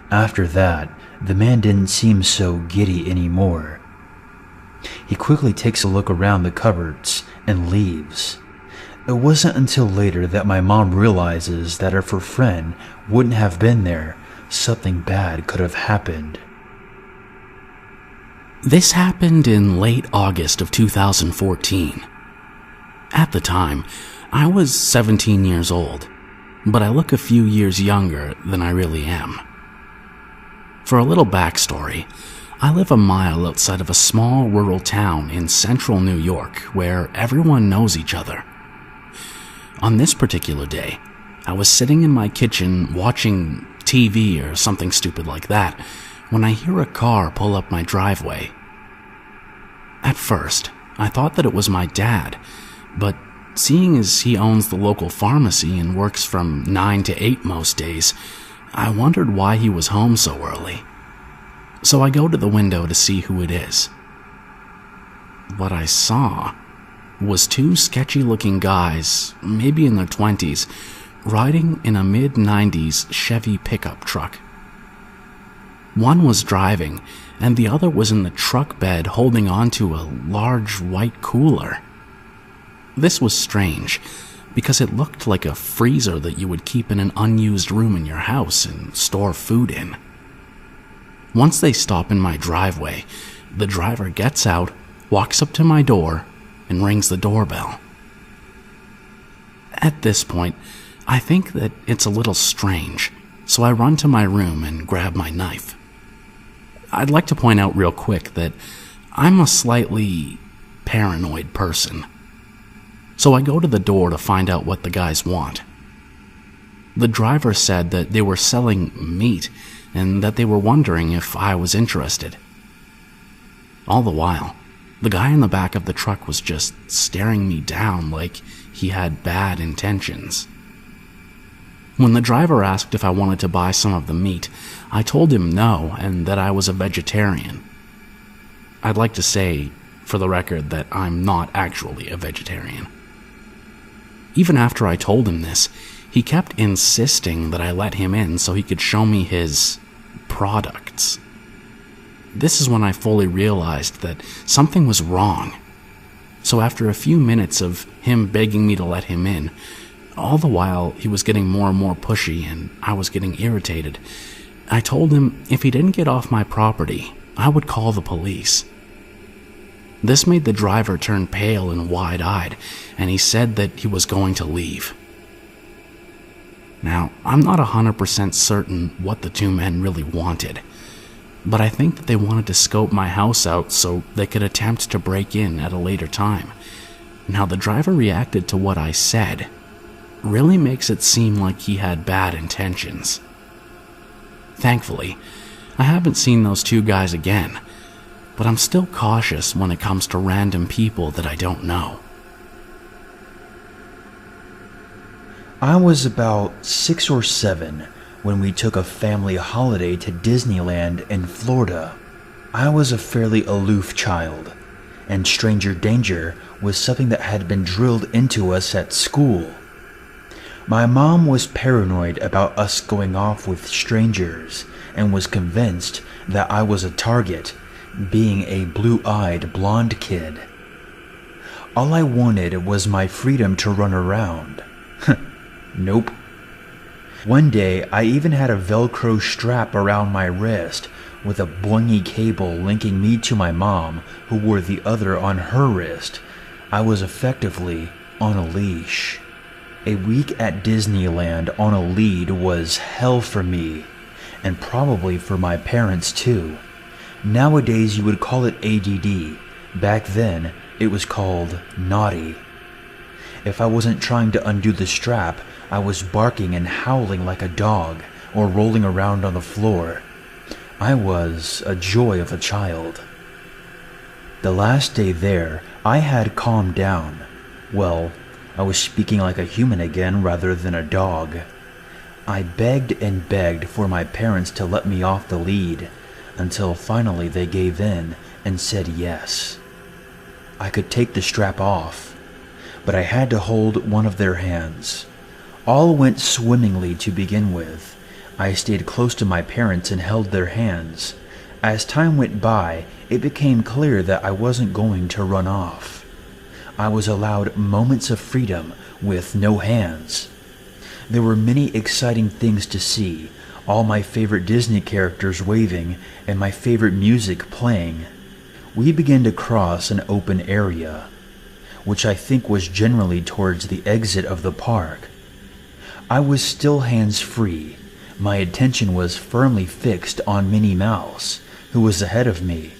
After that, the man didn't seem so giddy anymore. He quickly takes a look around the cupboards and leaves. It wasn't until later that my mom realizes that if her friend wouldn't have been there, something bad could have happened. This happened in late August of 2014. At the time, I was 17 years old, but I look a few years younger than I really am. For a little backstory, I live a mile outside of a small rural town in central New York where everyone knows each other. On this particular day, I was sitting in my kitchen watching TV or something stupid like that when I hear a car pull up my driveway. At first, I thought that it was my dad, but seeing as he owns the local pharmacy and works from 9 to 8 most days, I wondered why he was home so early. So I go to the window to see who it is. What I saw was 2 sketchy-looking guys, maybe in their 20s, riding in a mid-90s Chevy pickup truck. One was driving, and the other was in the truck bed holding onto a large white cooler. This was strange, because it looked like a freezer that you would keep in an unused room in your house and store food in. Once they stop in my driveway, the driver gets out, walks up to my door, and rings the doorbell. At this point, I think that it's a little strange, so I run to my room and grab my knife. I'd like to point out real quick that I'm a slightly paranoid person. So I go to the door to find out what the guys want. The driver said that they were selling meat and that they were wondering if I was interested. All the while, the guy in the back of the truck was just staring me down like he had bad intentions. When the driver asked if I wanted to buy some of the meat, I told him no and that I was a vegetarian. I'd like to say, for the record, that I'm not actually a vegetarian. Even after I told him this, he kept insisting that I let him in so he could show me his products. This is when I fully realized that something was wrong. So after a few minutes of him begging me to let him in, all the while he was getting more and more pushy and I was getting irritated, I told him if he didn't get off my property, I would call the police. This made the driver turn pale and wide-eyed, and he said that he was going to leave. Now, I'm not 100% certain what the 2 men really wanted, but I think that they wanted to scope my house out so they could attempt to break in at a later time. And how the driver reacted to what I said really makes it seem like he had bad intentions. Thankfully, I haven't seen those 2 guys again, but I'm still cautious when it comes to random people that I don't know. I was about 6 or 7 when we took a family holiday to Disneyland in Florida. I was a fairly aloof child, and stranger danger was something that had been drilled into us at school. My mom was paranoid about us going off with strangers and was convinced that I was a target, being a blue-eyed blonde kid. All I wanted was my freedom to run around. Nope. One day, I even had a Velcro strap around my wrist with a boingy cable linking me to my mom, who wore the other on her wrist. I was effectively on a leash. A week at Disneyland on a lead was hell for me, and probably for my parents too. Nowadays you would call it ADD. Back then, it was called naughty. If I wasn't trying to undo the strap, I was barking and howling like a dog or rolling around on the floor. I was a joy of a child. The last day there, I had calmed down. Well, I was speaking like a human again rather than a dog. I begged and begged for my parents to let me off the lead, until finally they gave in and said yes. I could take the strap off, but I had to hold one of their hands. All went swimmingly to begin with. I stayed close to my parents and held their hands. As time went by, it became clear that I wasn't going to run off. I was allowed moments of freedom with no hands. There were many exciting things to see, all my favorite Disney characters waving and my favorite music playing. We began to cross an open area, which I think was generally towards the exit of the park. I was still hands-free. My attention was firmly fixed on Minnie Mouse, who was ahead of me,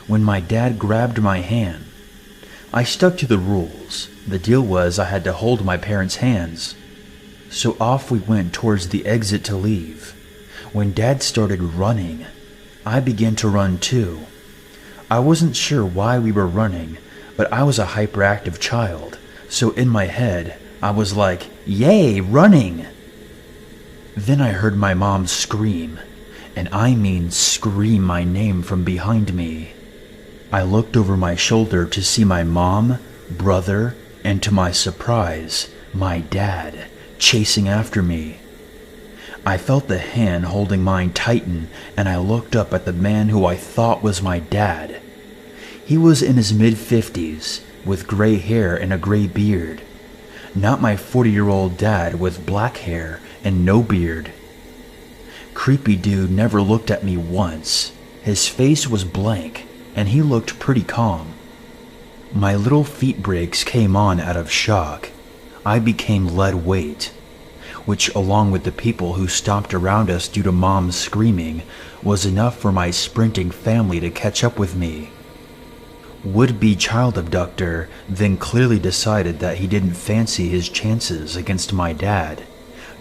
when my dad grabbed my hand. I stuck to the rules. The deal was I had to hold my parents' hands. So off we went towards the exit to leave. When Dad started running, I began to run too. I wasn't sure why we were running, but I was a hyperactive child, so in my head, I was like, "Yay, running!" Then I heard my mom scream, and I mean scream my name from behind me. I looked over my shoulder to see my mom, brother, and to my surprise, my dad, chasing after me. I felt the hand holding mine tighten, and I looked up at the man who I thought was my dad. He was in his mid-50s, with gray hair and a gray beard. Not my 40-year-old dad with black hair and no beard. Creepy dude never looked at me once. His face was blank, and he looked pretty calm. My little feet brakes came on out of shock. I became lead weight, which, along with the people who stomped around us due to Mom's screaming, was enough for my sprinting family to catch up with me. Would-be child abductor then clearly decided that he didn't fancy his chances against my dad,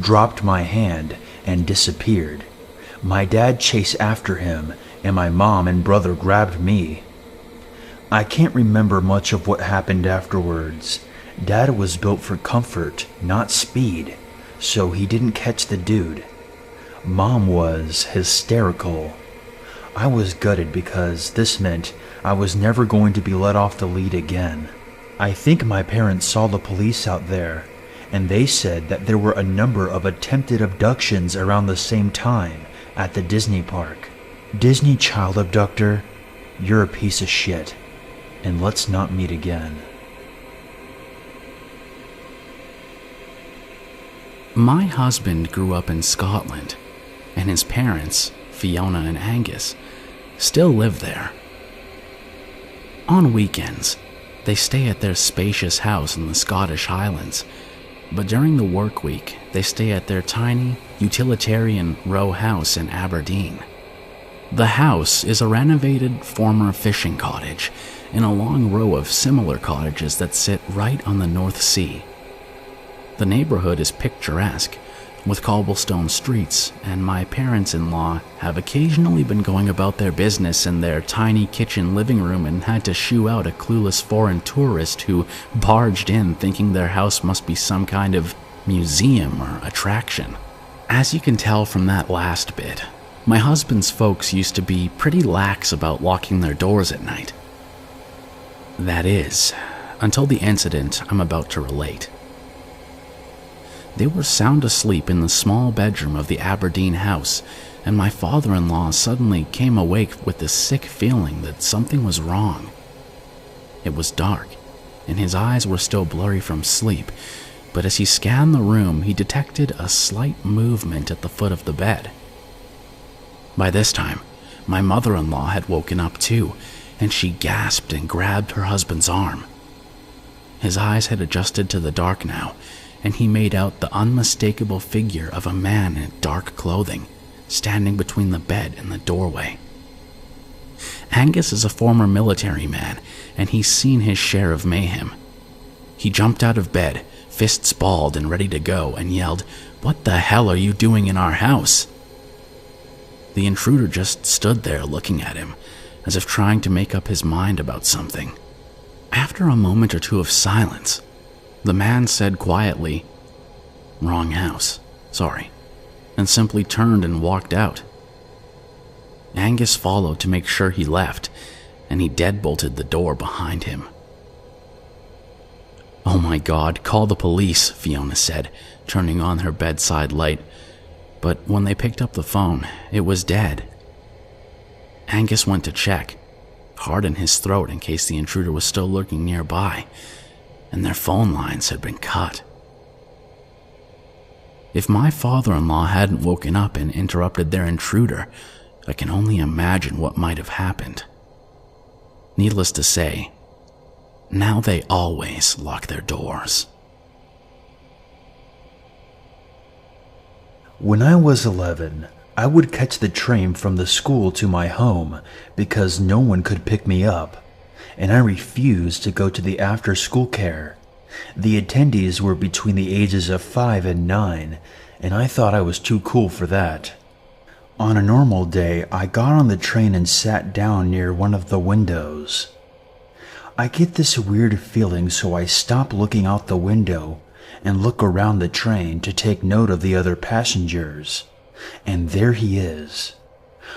dropped my hand, and disappeared. My dad chased after him, and my mom and brother grabbed me. I can't remember much of what happened afterwards. Dad was built for comfort, not speed, so he didn't catch the dude. Mom was hysterical. I was gutted because this meant I was never going to be let off the lead again. I think my parents saw the police out there, and they said that there were a number of attempted abductions around the same time at the Disney park. Disney child abductor, you're a piece of shit, and let's not meet again. My husband grew up in Scotland, and his parents, Fiona and Angus, still live there. On weekends, they stay at their spacious house in the Scottish Highlands, but during the work week, they stay at their tiny, utilitarian row house in Aberdeen. The house is a renovated former fishing cottage in a long row of similar cottages that sit right on the North Sea. The neighborhood is picturesque, with cobblestone streets, and my parents-in-law have occasionally been going about their business in their tiny kitchen living room and had to shoo out a clueless foreign tourist who barged in thinking their house must be some kind of museum or attraction. As you can tell from that last bit, my husband's folks used to be pretty lax about locking their doors at night. That is, until the incident I'm about to relate. They were sound asleep in the small bedroom of the Aberdeen house, and my father-in-law suddenly came awake with this sick feeling that something was wrong. It was dark, and his eyes were still blurry from sleep, but as he scanned the room, he detected a slight movement at the foot of the bed. By this time, my mother-in-law had woken up too, and she gasped and grabbed her husband's arm. His eyes had adjusted to the dark now, and he made out the unmistakable figure of a man in dark clothing, standing between the bed and the doorway. Angus is a former military man, and he's seen his share of mayhem. He jumped out of bed, fists balled and ready to go, and yelled, "What the hell are you doing in our house?" The intruder just stood there looking at him, as if trying to make up his mind about something. After a moment or two of silence, the man said quietly, "Wrong house, sorry," and simply turned and walked out. Angus followed to make sure he left, and he deadbolted the door behind him. "Oh my God, call the police," Fiona said, turning on her bedside light. But when they picked up the phone, it was dead. Angus went to check, heart in his throat in case the intruder was still lurking nearby, and their phone lines had been cut. If my father-in-law hadn't woken up and interrupted their intruder, I can only imagine what might have happened. Needless to say, now they always lock their doors. When I was 11, I would catch the train from the school to my home because no one could pick me up, and I refused to go to the after-school care. The attendees were between the ages of 5 and 9, and I thought I was too cool for that. On a normal day, I got on the train and sat down near one of the windows. I get this weird feeling, so I stop looking out the window and look around the train to take note of the other passengers. And there he is,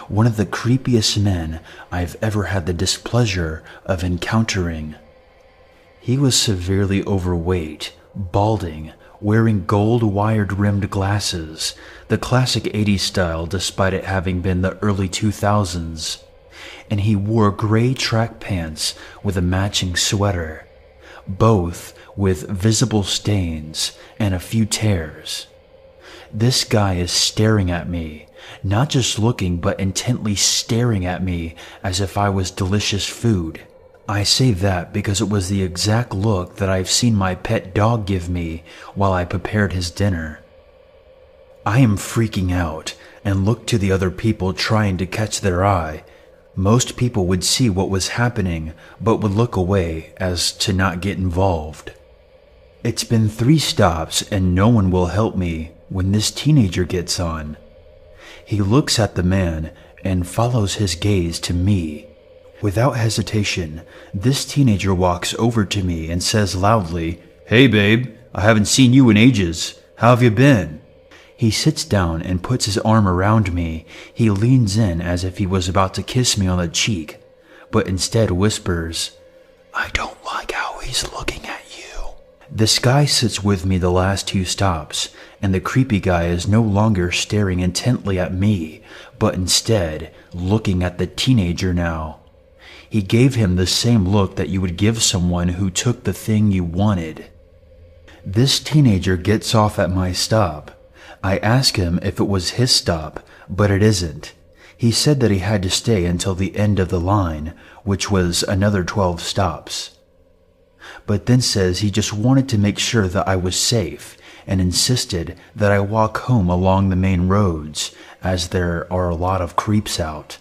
one of the creepiest men I've ever had the displeasure of encountering. He was severely overweight, balding, wearing gold-wired rimmed glasses, the classic 80s style despite it having been the early 2000s, and he wore gray track pants with a matching sweater, both with visible stains and a few tears. This guy is staring at me, not just looking but intently staring at me as if I was delicious food. I say that because it was the exact look that I've seen my pet dog give me while I prepared his dinner. I am freaking out and look to the other people trying to catch their eye. Most people would see what was happening but would look away as to not get involved. It's been 3 stops and no one will help me when this teenager gets on. He looks at the man and follows his gaze to me. Without hesitation, this teenager walks over to me and says loudly, "Hey babe, I haven't seen you in ages. How have you been?" He sits down and puts his arm around me. He leans in as if he was about to kiss me on the cheek, but instead whispers, "I don't like how he's looking at you." This guy sits with me the last 2 stops, and the creepy guy is no longer staring intently at me, but instead looking at the teenager now. He gave him the same look that you would give someone who took the thing you wanted. This teenager gets off at my stop. I ask him if it was his stop, but it isn't. He said that he had to stay until the end of the line, which was another 12 stops. But then says he just wanted to make sure that I was safe and insisted that I walk home along the main roads, as there are a lot of creeps out.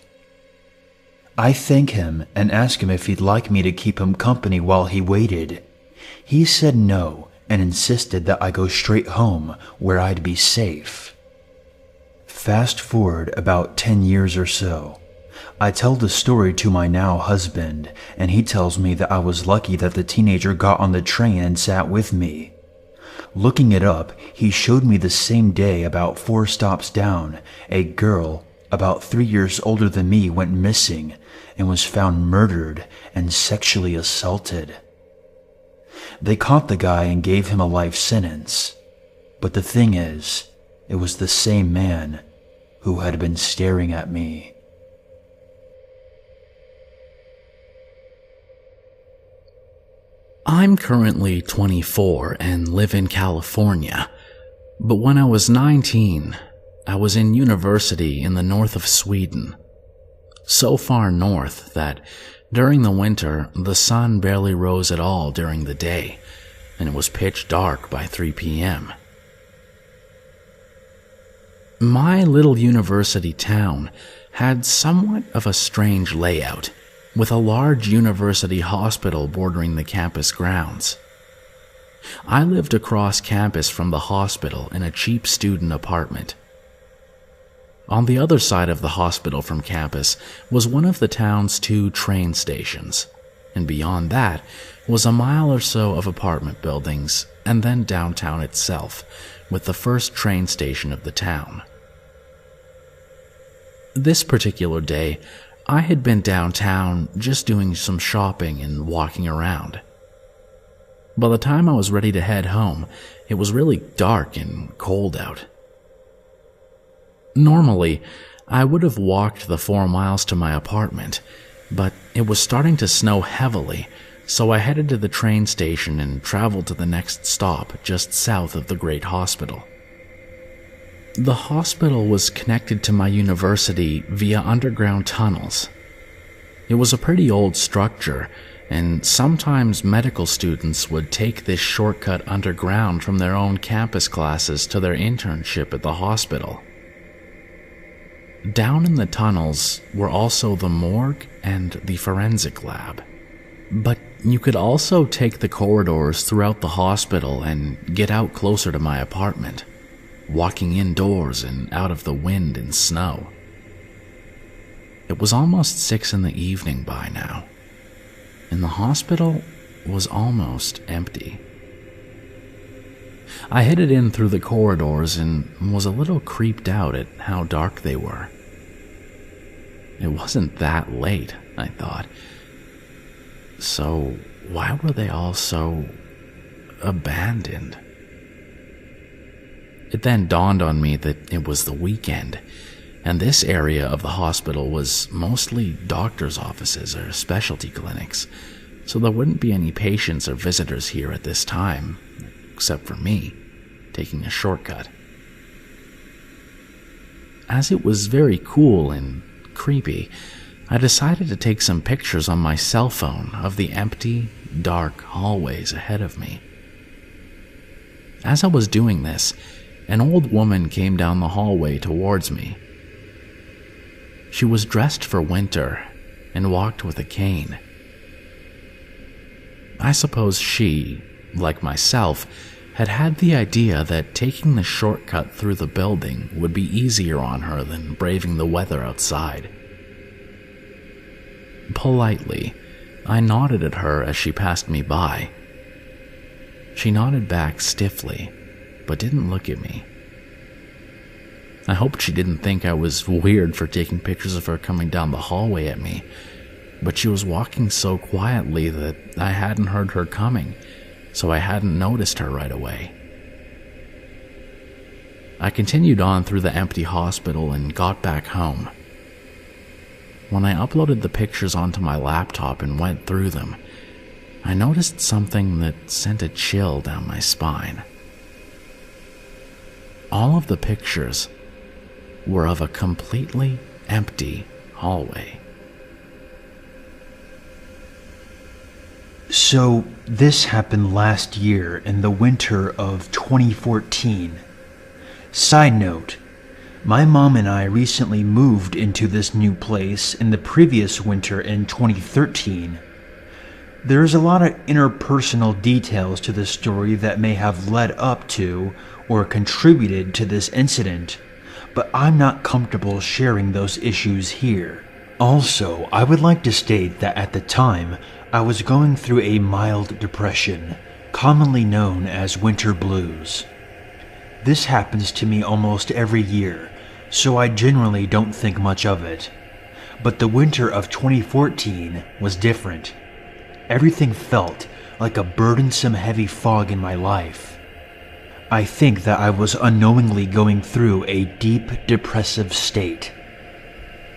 I thank him and ask him if he'd like me to keep him company while he waited. He said no and insisted that I go straight home where I'd be safe. Fast forward about 10 years or so. I tell the story to my now husband, and he tells me that I was lucky that the teenager got on the train and sat with me. Looking it up, he showed me the same day, about 4 stops down, a girl about 3 years older than me went missing and was found murdered and sexually assaulted. They caught the guy and gave him a life sentence. But the thing is, it was the same man who had been staring at me. I'm currently 24 and live in California, but when I was 19, I was in university in the north of Sweden. So far north that during the winter, the sun barely rose at all during the day, and it was pitch dark by 3 p.m. My little university town had somewhat of a strange layout, with a large university hospital bordering the campus grounds. I lived across campus from the hospital in a cheap student apartment. On the other side of the hospital from campus was one of the town's 2 train stations, and beyond that was a mile or so of apartment buildings, and then downtown itself, with the first train station of the town. This particular day, I had been downtown just doing some shopping and walking around. By the time I was ready to head home, it was really dark and cold out. Normally, I would have walked the 4 miles to my apartment, but it was starting to snow heavily, so I headed to the train station and traveled to the next stop just south of the great hospital. The hospital was connected to my university via underground tunnels. It was a pretty old structure, and sometimes medical students would take this shortcut underground from their own campus classes to their internship at the hospital. Down in the tunnels were also the morgue and the forensic lab. But you could also take the corridors throughout the hospital and get out closer to my apartment, walking indoors and out of the wind and snow. It was almost 6 in the evening by now, and the hospital was almost empty. I headed in through the corridors and was a little creeped out at how dark they were. It wasn't that late, I thought. So why were they all so abandoned? It then dawned on me that it was the weekend, and this area of the hospital was mostly doctors' offices or specialty clinics, so there wouldn't be any patients or visitors here at this time, except for me, taking a shortcut. As it was very cool and creepy, I decided to take some pictures on my cell phone of the empty, dark hallways ahead of me. As I was doing this, an old woman came down the hallway towards me. She was dressed for winter and walked with a cane. I suppose she, like myself, had had the idea that taking the shortcut through the building would be easier on her than braving the weather outside. Politely, I nodded at her as she passed me by. She nodded back stiffly, but didn't look at me. I hoped she didn't think I was weird for taking pictures of her coming down the hallway at me, but she was walking so quietly that I hadn't heard her coming, so I hadn't noticed her right away. I continued on through the empty hospital and got back home. When I uploaded the pictures onto my laptop and went through them, I noticed something that sent a chill down my spine. All of the pictures were of a completely empty hallway. So, this happened last year in the winter of 2014. Side note, my mom and I recently moved into this new place in the previous winter in 2013. There's a lot of interpersonal details to this story that may have led up to or contributed to this incident, but I'm not comfortable sharing those issues here. Also, I would like to state that at the time, I was going through a mild depression, commonly known as winter blues. This happens to me almost every year, so I generally don't think much of it. But the winter of 2014 was different. Everything felt like a burdensome heavy fog in my life. I think that I was unknowingly going through a deep depressive state.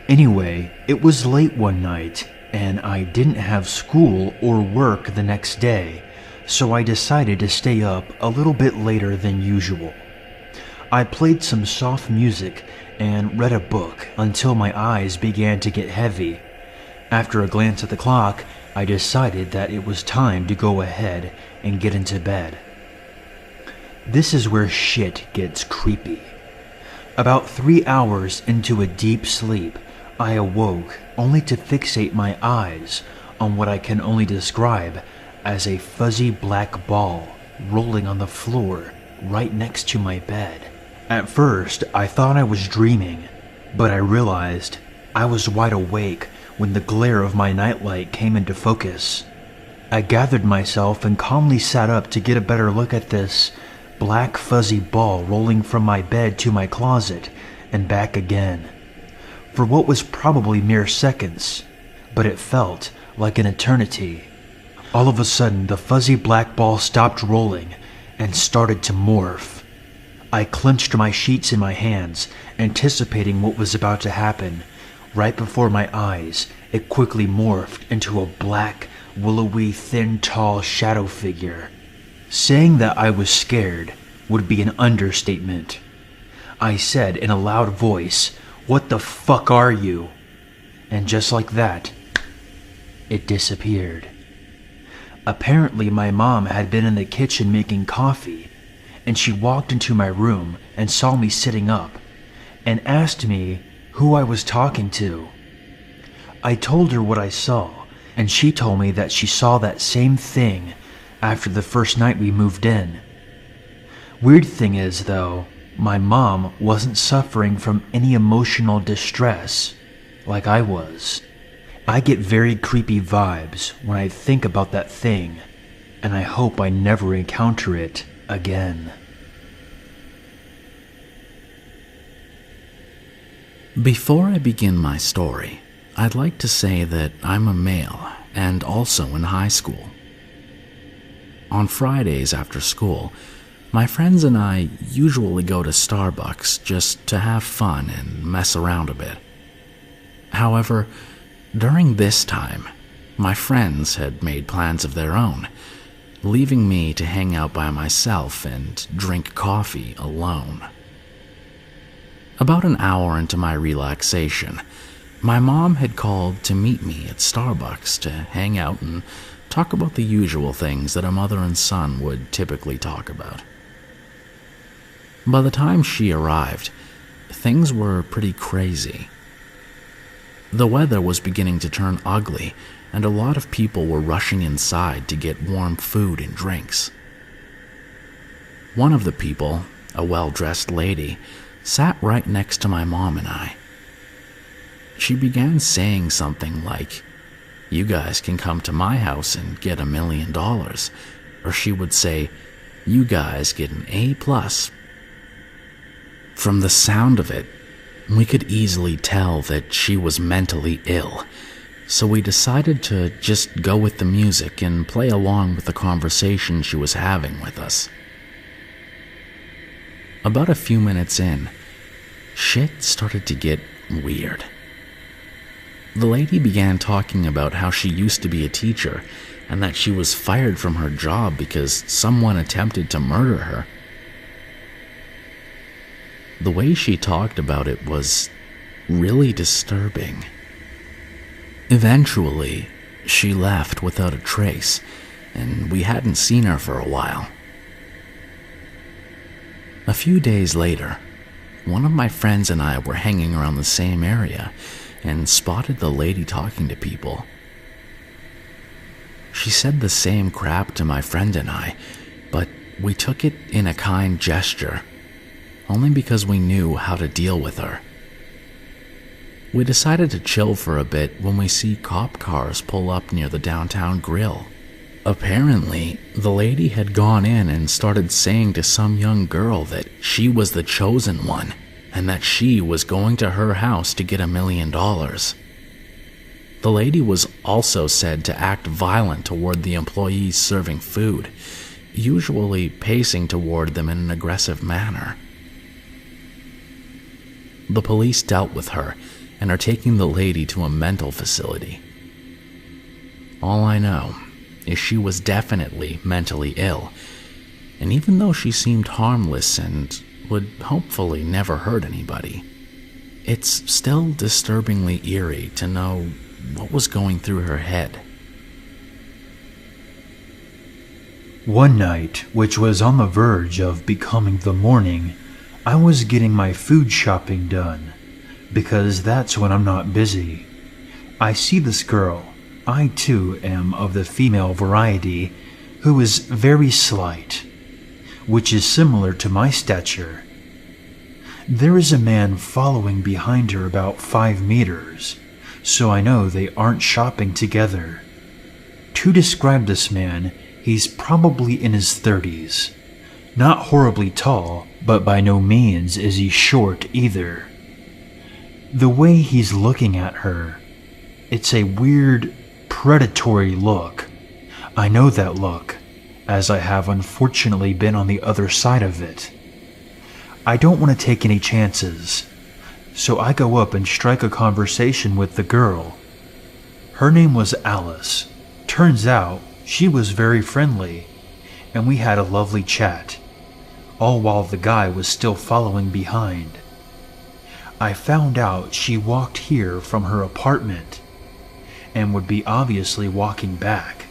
Anyway, it was late one night, and I didn't have school or work the next day, so I decided to stay up a little bit later than usual. I played some soft music and read a book until my eyes began to get heavy. After a glance at the clock, I decided that it was time to go ahead and get into bed. This is where shit gets creepy. About 3 hours into a deep sleep, I awoke only to fixate my eyes on what I can only describe as a fuzzy black ball rolling on the floor right next to my bed. At first, I thought I was dreaming, but I realized I was wide awake when the glare of my nightlight came into focus. I gathered myself and calmly sat up to get a better look at this black fuzzy ball rolling from my bed to my closet and back again, for what was probably mere seconds, but it felt like an eternity. All of a sudden, the fuzzy black ball stopped rolling and started to morph. I clenched my sheets in my hands, anticipating what was about to happen. Right before my eyes, it quickly morphed into a black, willowy, thin, tall shadow figure. Saying that I was scared would be an understatement. I said in a loud voice, "What the fuck are you?" And just like that, it disappeared. Apparently, my mom had been in the kitchen making coffee, and she walked into my room and saw me sitting up and asked me who I was talking to. I told her what I saw, and she told me that she saw that same thing after the first night we moved in. Weird thing is, though, my mom wasn't suffering from any emotional distress like I was. I get very creepy vibes when I think about that thing, and I hope I never encounter it again. Before I begin my story, I'd like to say that I'm a male and also in high school. On Fridays after school, my friends and I usually go to Starbucks just to have fun and mess around a bit. However, during this time, my friends had made plans of their own, leaving me to hang out by myself and drink coffee alone. About an hour into my relaxation, my mom had called to meet me at Starbucks to hang out and talk about the usual things that a mother and son would typically talk about. By the time she arrived, things were pretty crazy. The weather was beginning to turn ugly, and a lot of people were rushing inside to get warm food and drinks. One of the people, a well-dressed lady, sat right next to my mom and I. She began saying something like, "You guys can come to my house and get $1 million. Or she would say, "You guys get an A+. From the sound of it, we could easily tell that she was mentally ill, so we decided to just go with the music and play along with the conversation she was having with us. About a few minutes in, shit started to get weird. The lady began talking about how she used to be a teacher and that she was fired from her job because someone attempted to murder her. The way she talked about it was really disturbing. Eventually, she left without a trace, and we hadn't seen her for a while. A few days later, one of my friends and I were hanging around the same area and spotted the lady talking to people. She said the same crap to my friend and I, but we took it in a kind gesture, only because we knew how to deal with her. We decided to chill for a bit when we see cop cars pull up near the downtown grill. Apparently, the lady had gone in and started saying to some young girl that she was the chosen one and that she was going to her house to get $1 million. The lady was also said to act violent toward the employees serving food, usually pacing toward them in an aggressive manner. The police dealt with her and are taking the lady to a mental facility. All I know is she was definitely mentally ill, and even though she seemed harmless and would hopefully never hurt anybody, it's still disturbingly eerie to know what was going through her head. One night, which was on the verge of becoming the morning, I was getting my food shopping done, because that's when I'm not busy. I see this girl, I too am of the female variety, who is very slight, which is similar to my stature. There is a man following behind her about 5 meters, so I know they aren't shopping together. To describe this man, he's probably in his 30s. Not horribly tall, but by no means is he short either. The way he's looking at her, it's a weird, predatory look. I know that look, as I have unfortunately been on the other side of it. I don't want to take any chances, so I go up and strike a conversation with the girl. Her name was Alice. Turns out, she was very friendly, and we had a lovely chat, all while the guy was still following behind. I found out she walked here from her apartment, and would be obviously walking back.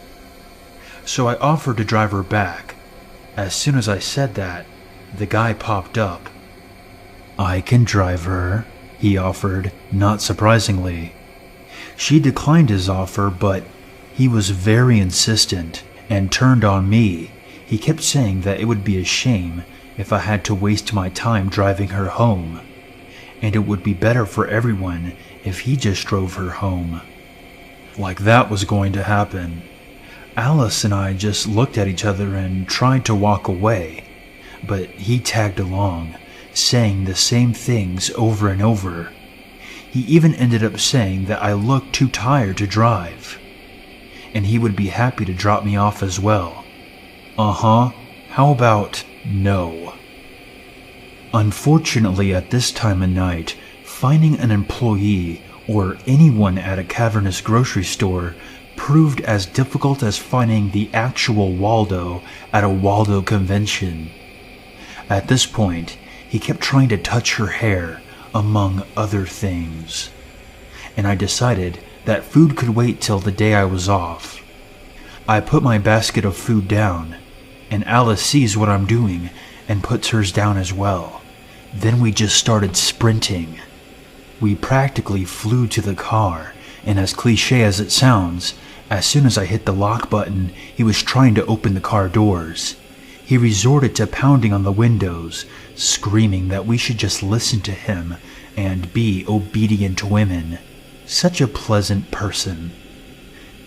So I offered to drive her back. As soon as I said that, the guy popped up. "I can drive her," he offered, not surprisingly. She declined his offer, but he was very insistent and turned on me. He kept saying that it would be a shame if I had to waste my time driving her home, and it would be better for everyone if he just drove her home. Like that was going to happen. Alice and I just looked at each other and tried to walk away, but he tagged along, saying the same things over and over. He even ended up saying that I looked too tired to drive, and he would be happy to drop me off as well. How about no? Unfortunately, at this time of night, finding an employee or anyone at a cavernous grocery store proved as difficult as finding the actual Waldo at a Waldo convention. At this point, he kept trying to touch her hair, among other things, and I decided that food could wait till the day I was off. I put my basket of food down, and Alice sees what I'm doing and puts hers down as well. Then we just started sprinting. We practically flew to the car, and as cliche as it sounds, as soon as I hit the lock button, he was trying to open the car doors. He resorted to pounding on the windows, screaming that we should just listen to him and be obedient women. Such a pleasant person.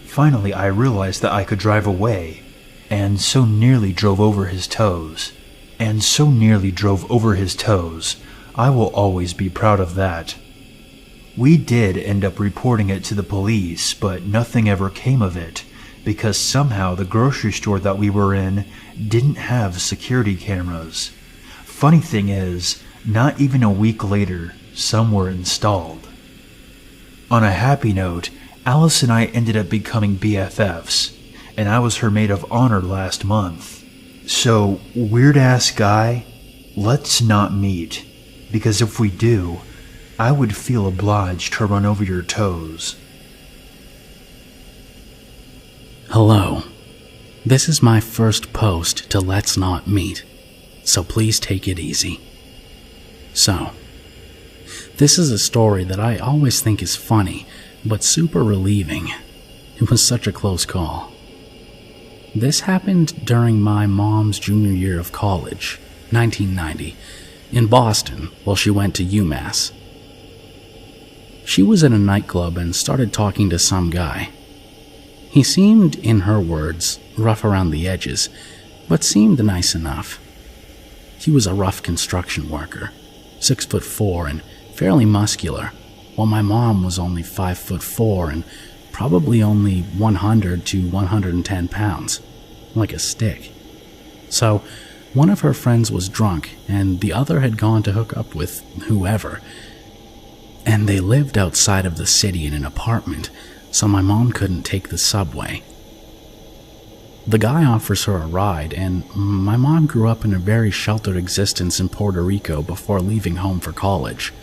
Finally, I realized that I could drive away, and so nearly drove over his toes. I will always be proud of that. We did end up reporting it to the police, but nothing ever came of it, because somehow the grocery store that we were in didn't have security cameras. Funny thing is, not even a week later, some were installed. On a happy note, Alice and I ended up becoming BFFs, and I was her maid of honor last month. So, weird-ass guy, let's not meet, because if we do, I would feel obliged to run over your toes. Hello. This is my first post to Let's Not Meet, so please take it easy. So, this is a story that I always think is funny, but super relieving. It was such a close call. This happened during my mom's junior year of college, 1990, in Boston, while she went to UMass. She was in a nightclub and started talking to some guy. He seemed, in her words, rough around the edges, but seemed nice enough. He was a rough construction worker, 6'4" and fairly muscular, while my mom was only 5'4" and probably only 100 to 110 pounds, like a stick. So, one of her friends was drunk, and the other had gone to hook up with whoever. And they lived outside of the city in an apartment, so my mom couldn't take the subway. The guy offers her a ride, and my mom grew up in a very sheltered existence in Puerto Rico before leaving home for college.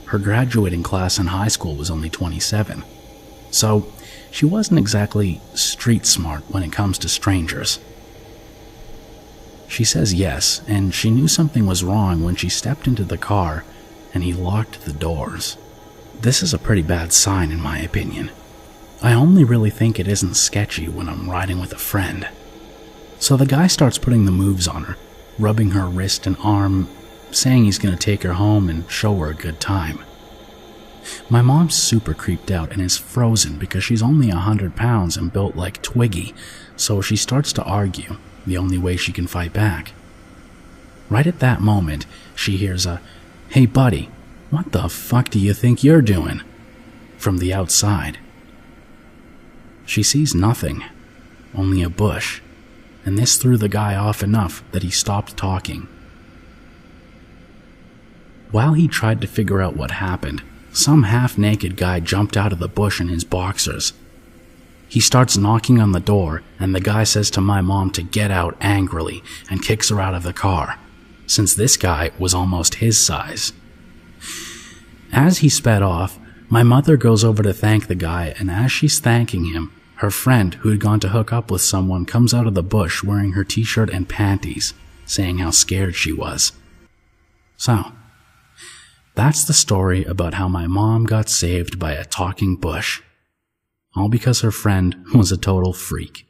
Her graduating class in high school was only 27. So, she wasn't exactly street smart when it comes to strangers. She says yes, and she knew something was wrong when she stepped into the car and he locked the doors. This is a pretty bad sign in my opinion. I only really think it isn't sketchy when I'm riding with a friend. So the guy starts putting the moves on her, rubbing her wrist and arm, saying he's going to take her home and show her a good time. My mom's super creeped out and is frozen because she's only 100 pounds and built like Twiggy, so she starts to argue, the only way she can fight back. Right at that moment, she hears a, "Hey buddy, what the fuck do you think you're doing?" from the outside. She sees nothing, only a bush, and this threw the guy off enough that he stopped talking. While he tried to figure out what happened, some half-naked guy jumped out of the bush in his boxers. He starts knocking on the door, and the guy says to my mom to get out angrily and kicks her out of the car, since this guy was almost his size. As he sped off, my mother goes over to thank the guy, and as she's thanking him, her friend who had gone to hook up with someone comes out of the bush wearing her t-shirt and panties, saying how scared she was. So, that's the story about how my mom got saved by a talking bush. All because her friend was a total freak.